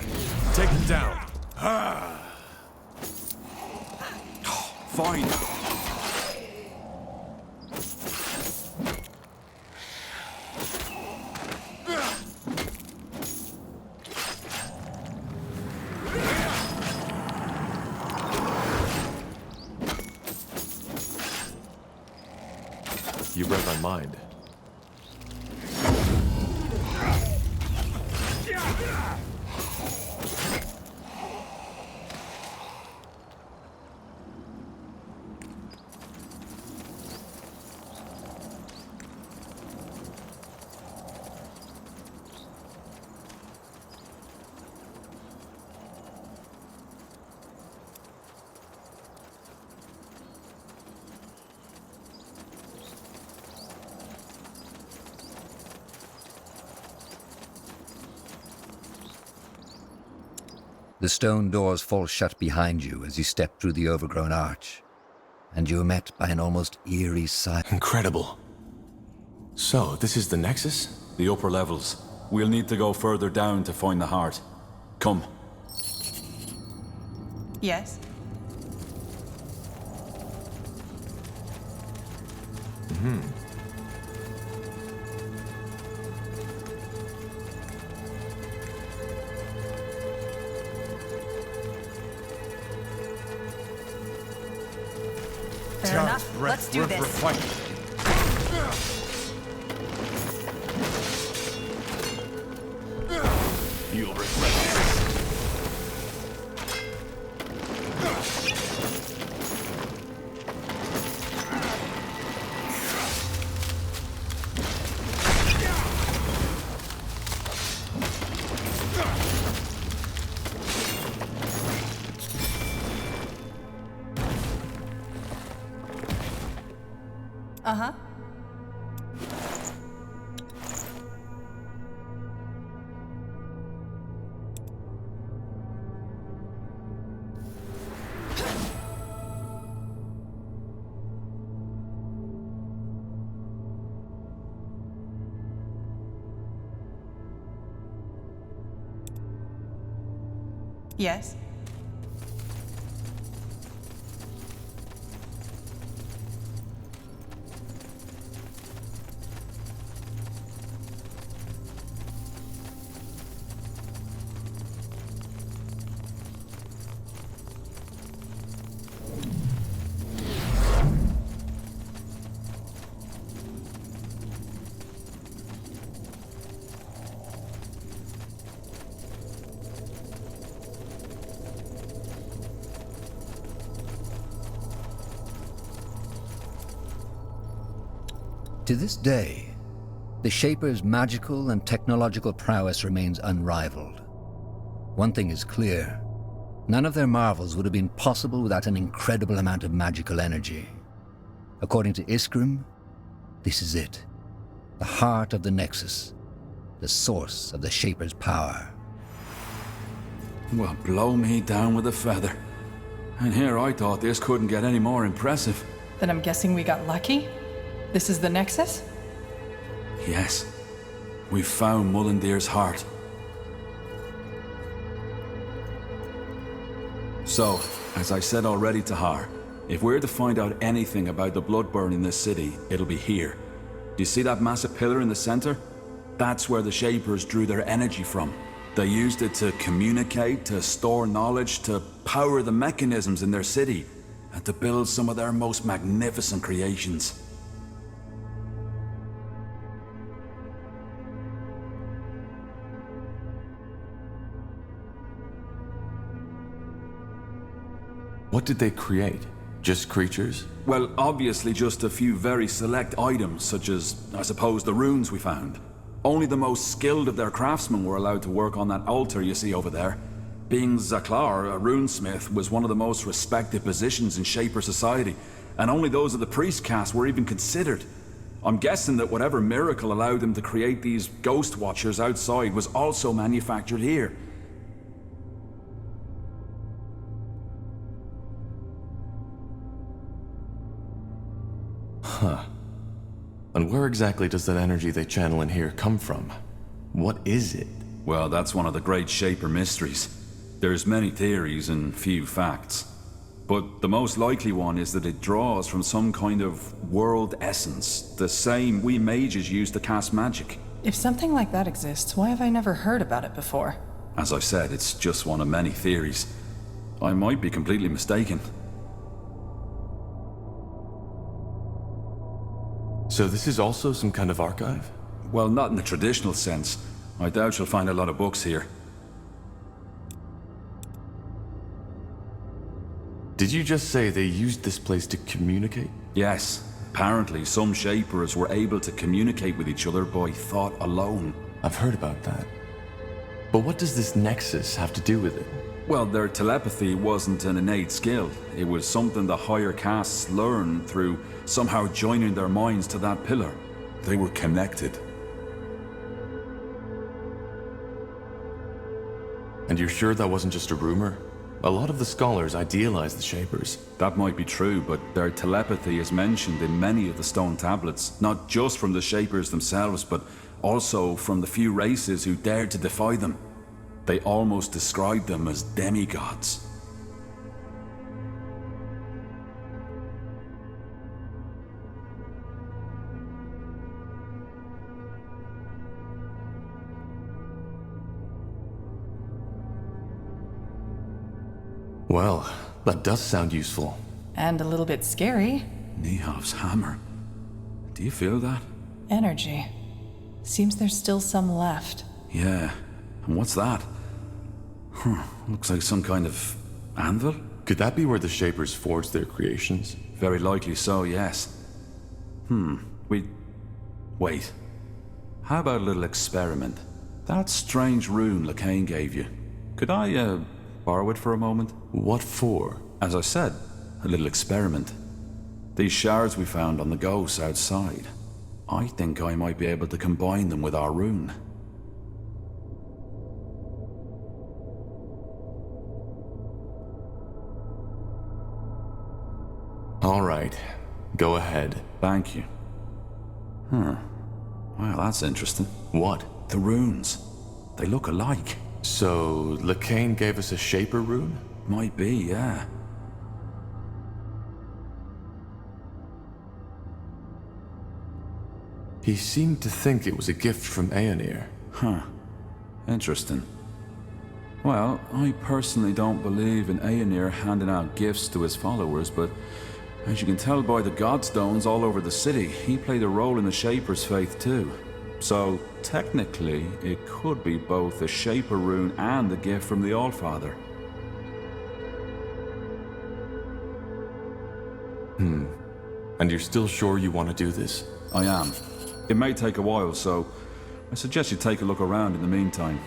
Take them down. Fine. You read my mind. The stone doors fall shut behind you as you step through the overgrown arch, and you are met by an almost eerie silence. Incredible. So, this is the Nexus? The upper levels. We'll need to go further down to find the heart. Come. Yes? Fair enough. Let's do this. You'll regret this. Uh-huh. Yes? To this day, the Shaper's magical and technological prowess remains unrivaled. One thing is clear: none of their marvels would have been possible without an incredible amount of magical energy. According to Iskrim, this is it. The heart of the Nexus. The source of the Shaper's power. Well, blow me down with a feather. And here I thought this couldn't get any more impressive. Then I'm guessing we got lucky? This is the Nexus? Yes. We've found Mullendir's heart. So, as I said already to Har, if we're to find out anything about the Bloodburn in this city, it'll be here. Do you see that massive pillar in the center? That's where the Shapers drew their energy from. They used it to communicate, to store knowledge, to power the mechanisms in their city, and to build some of their most magnificent creations. What did they create? Just creatures? Well, obviously just a few very select items, such as, I suppose, the runes we found. Only the most skilled of their craftsmen were allowed to work on that altar you see over there. Being Zaklar, a runesmith, was one of the most respected positions in Shaper society, and only those of the priest caste were even considered. I'm guessing that whatever miracle allowed them to create these ghost watchers outside was also manufactured here. Huh. And where exactly does that energy they channel in here come from? What is it? Well, that's one of the great Shaper mysteries. There's many theories and few facts. But the most likely one is that it draws from some kind of world essence, the same we mages use to cast magic. If something like that exists, why have I never heard about it before? As I said, it's just one of many theories. I might be completely mistaken. So this is also some kind of archive? Well, not in the traditional sense. I doubt you'll find a lot of books here. Did you just say they used this place to communicate? Yes. Apparently, some Shapers were able to communicate with each other by thought alone. I've heard about that. But what does this Nexus have to do with it? Well, their telepathy wasn't an innate skill. It was something the higher castes learned through somehow joining their minds to that pillar. They were connected. And you're sure that wasn't just a rumor? A lot of the scholars idealize the Shapers. That might be true, but their telepathy is mentioned in many of the stone tablets, not just from the Shapers themselves, but also from the few races who dared to defy them. They almost described them as demigods. Well, that does sound useful. And a little bit scary. Nihav's hammer. Do you feel that? Energy. Seems there's still some left. Yeah. And what's that? Looks like some kind of anvil? Could that be where the Shapers forged their creations? Very likely so, yes. Wait. How about a little experiment? That strange rune Lacane gave you. Could I, borrow it for a moment? What for? As I said, a little experiment. These shards we found on the ghosts outside. I think I might be able to combine them with our rune. All right. Go ahead. Thank you. Wow, that's interesting. What? The runes. They look alike. So, Lacane gave us a Shaper rune? Might be, yeah. He seemed to think it was a gift from Aeonir. Huh. Interesting. Well, I personally don't believe in Aeonir handing out gifts to his followers, but as you can tell by the Godstones all over the city, he played a role in the Shaper's faith too. So, technically, it could be both a Shaper rune and a gift from the Allfather. And you're still sure you want to do this? I am. It may take a while, so I suggest you take a look around in the meantime.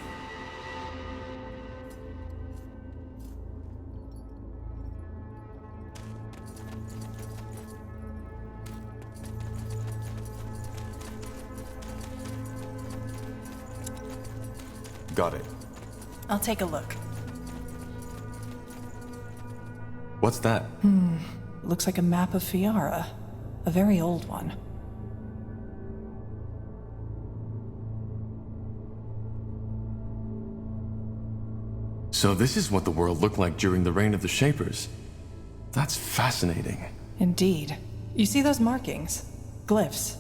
Got it. I'll take a look. What's that? Looks like a map of Fiara. A very old one. So this is what the world looked like during the reign of the Shapers. That's fascinating. Indeed. You see those markings? Glyphs.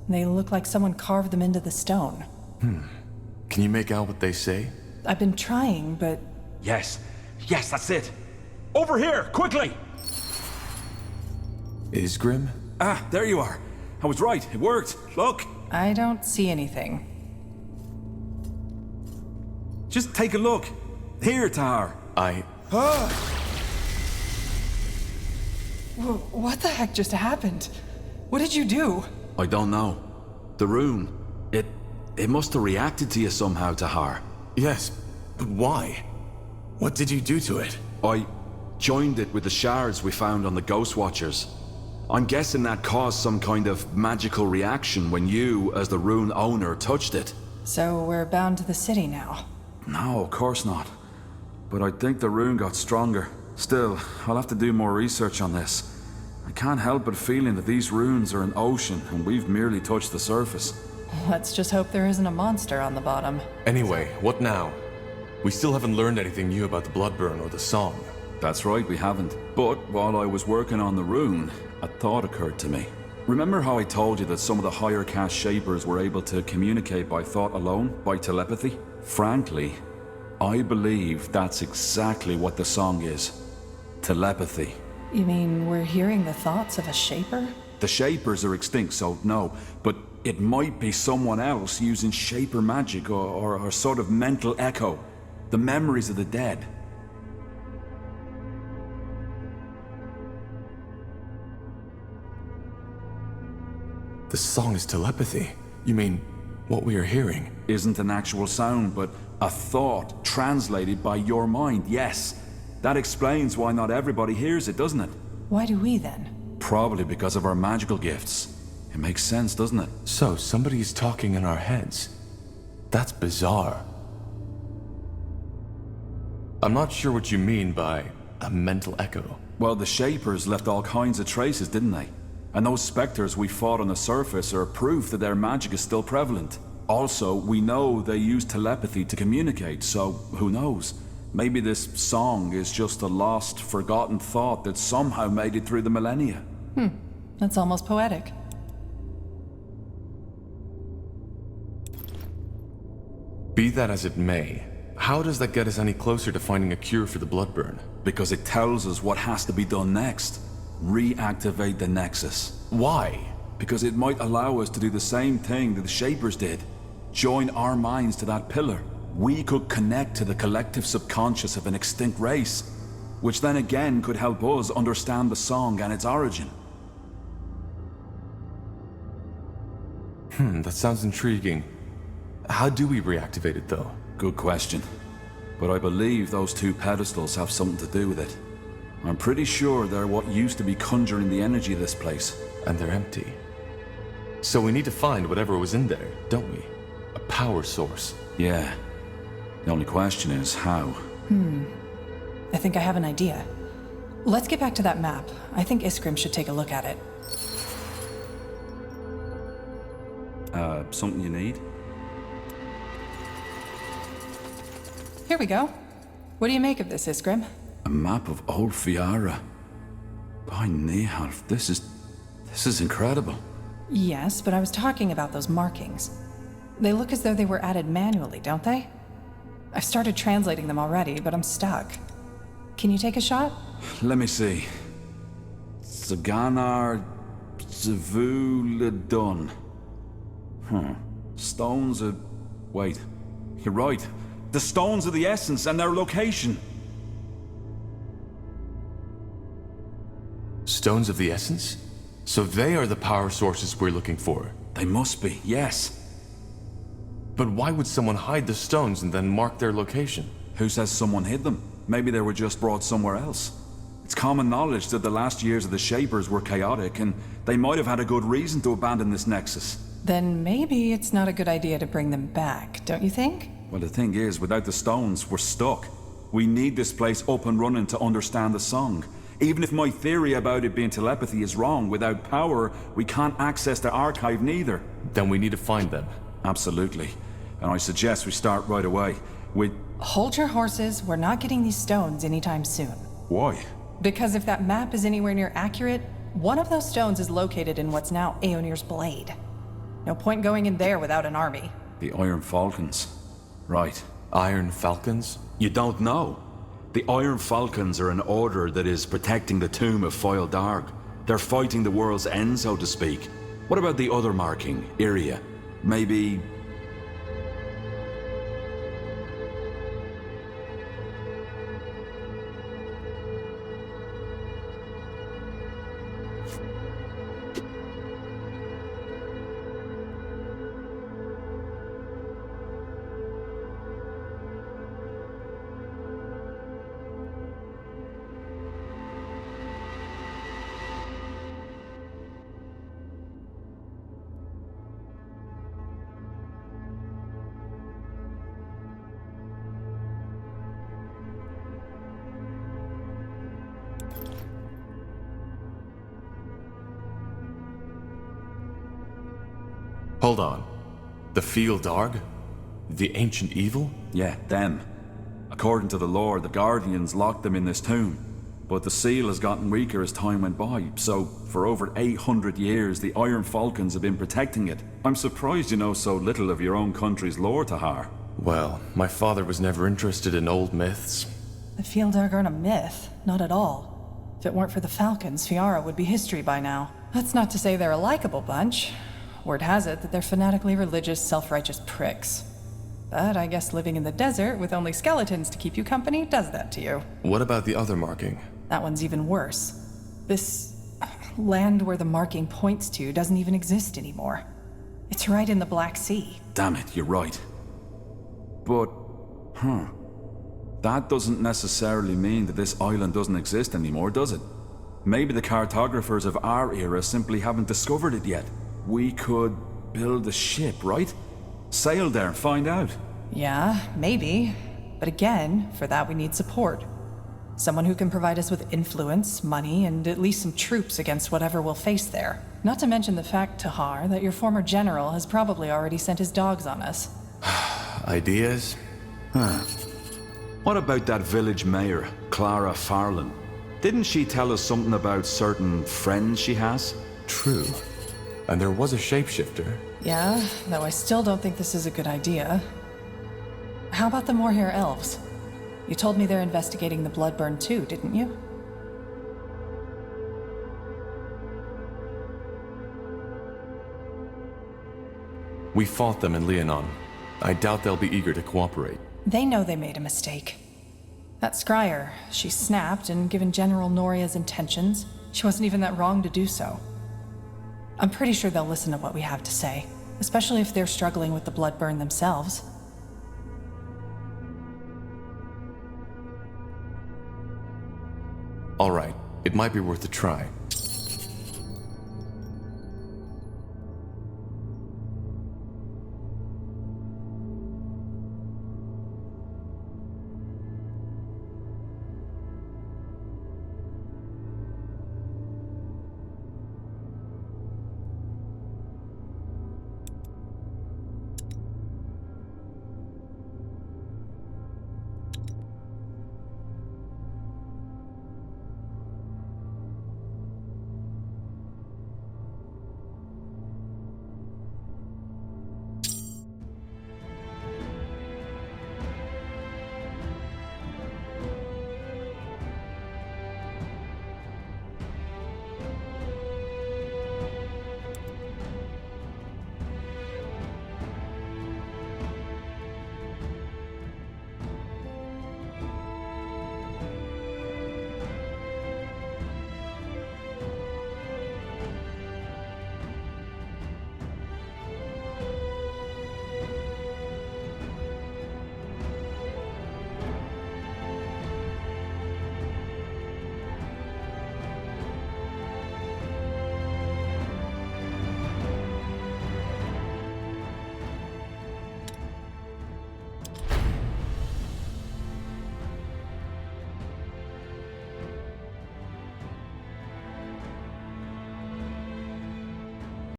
They look like someone carved them into the stone. Can you make out what they say? I've been trying, but... Yes, that's it. Over here, quickly! Isgrim? Ah, there you are. I was right, it worked. Look! I don't see anything. Just take a look. Here, Tar. What the heck just happened? What did you do? I don't know. The rune. It must have reacted to you somehow, Tahar. Yes, but why? What did you do to it? I joined it with the shards we found on the Ghost Watchers. I'm guessing that caused some kind of magical reaction when you, as the rune owner, touched it. So we're bound to the city now? No, of course not. But I think the rune got stronger. Still, I'll have to do more research on this. I can't help but feeling that these runes are an ocean and we've merely touched the surface. Let's just hope there isn't a monster on the bottom. Anyway, what now? We still haven't learned anything new about the Bloodburn or the song. That's right, we haven't. But while I was working on the rune, a thought occurred to me. Remember how I told you that some of the higher caste Shapers were able to communicate by thought alone, by telepathy? Frankly, I believe that's exactly what the song is. Telepathy. You mean we're hearing the thoughts of a Shaper? The Shapers are extinct, so no. But it might be someone else using Shaper magic or sort of mental echo. The memories of the dead. The song is telepathy. You mean, what we are hearing? Isn't an actual sound, but a thought translated by your mind, yes. That explains why not everybody hears it, doesn't it? Why do we then? Probably because of our magical gifts. It makes sense, doesn't it? So, somebody's talking in our heads. That's bizarre. I'm not sure what you mean by a mental echo. Well, the Shapers left all kinds of traces, didn't they? And those specters we fought on the surface are proof that their magic is still prevalent. Also, we know they use telepathy to communicate, so who knows? Maybe this song is just a lost, forgotten thought that somehow made it through the millennia. That's almost poetic. Be that as it may, how does that get us any closer to finding a cure for the Bloodburn? Because it tells us what has to be done next. Reactivate the Nexus. Why? Because it might allow us to do the same thing that the Shapers did. Join our minds to that pillar. We could connect to the collective subconscious of an extinct race, which then again could help us understand the song and its origin. That sounds intriguing. How do we reactivate it, though? Good question. But I believe those two pedestals have something to do with it. I'm pretty sure they're what used to be conjuring the energy of this place. And they're empty. So we need to find whatever was in there, don't we? A power source. Yeah. The only question is how. I think I have an idea. Let's get back to that map. I think Iskrim should take a look at it. Something you need? Here we go. What do you make of this, Iskrim? A map of Old Fiara. By Nehalf, this is incredible. Yes, but I was talking about those markings. They look as though they were added manually, don't they? I've started translating them already, but I'm stuck. Can you take a shot? Let me see. Zaganar Zavuladun. Stones of... Wait. You're right. The Stones of the Essence and their location. Stones of the Essence? So they are the power sources we're looking for? They must be, yes. But why would someone hide the stones and then mark their location? Who says someone hid them? Maybe they were just brought somewhere else. It's common knowledge that the last years of the Shapers were chaotic, and they might have had a good reason to abandon this Nexus. Then maybe it's not a good idea to bring them back, don't you think? Well, the thing is, without the stones, we're stuck. We need this place up and running to understand the song. Even if my theory about it being telepathy is wrong, without power, we can't access the archive neither. Then we need to find them. Absolutely. And I suggest we start right away with... Hold your horses. We're not getting these stones anytime soon. Why? Because if that map is anywhere near accurate, one of those stones is located in what's now Aeonir's Blade. No point going in there without an army. The Iron Falcons. Right. Iron Falcons? You don't know. The Iron Falcons are an order that is protecting the tomb of Foil Darg. They're fighting the world's end, so to speak. What about the other marking, Iria? Maybe... Hold on. The Field Darg? The ancient evil? Yeah, them. According to the lore, the Guardians locked them in this tomb. But the seal has gotten weaker as time went by, so for over 800 years, the Iron Falcons have been protecting it. I'm surprised you know so little of your own country's lore, Tahar. Well, my father was never interested in old myths. The Field Darg aren't a myth. Not at all. If it weren't for the Falcons, Fiara would be history by now. That's not to say they're a likable bunch. Word has it that they're fanatically religious, self-righteous pricks. But I guess living in the desert with only skeletons to keep you company does that to you. What about the other marking? That one's even worse. This land where the marking points to doesn't even exist anymore. It's right in the Black Sea. Damn it, you're right. But, that doesn't necessarily mean that this island doesn't exist anymore, does it? Maybe the cartographers of our era simply haven't discovered it yet. We could build a ship, right? Sail there and find out. Yeah, maybe. But again, for that we need support. Someone who can provide us with influence, money, and at least some troops against whatever we'll face there. Not to mention the fact, Tahar, that your former general has probably already sent his dogs on us. Ideas? What about that village mayor, Clara Farland? Didn't she tell us something about certain friends she has? True. And there was a shapeshifter. Yeah, though I still don't think this is a good idea. How about the Moorhair elves? You told me they're investigating the Bloodburn too, didn't you? We fought them in Leonon. I doubt they'll be eager to cooperate. They know they made a mistake. That Scryer, she snapped, and given General Noria's intentions, she wasn't even that wrong to do so. I'm pretty sure they'll listen to what we have to say, especially if they're struggling with the Bloodburn themselves. All right, it might be worth a try.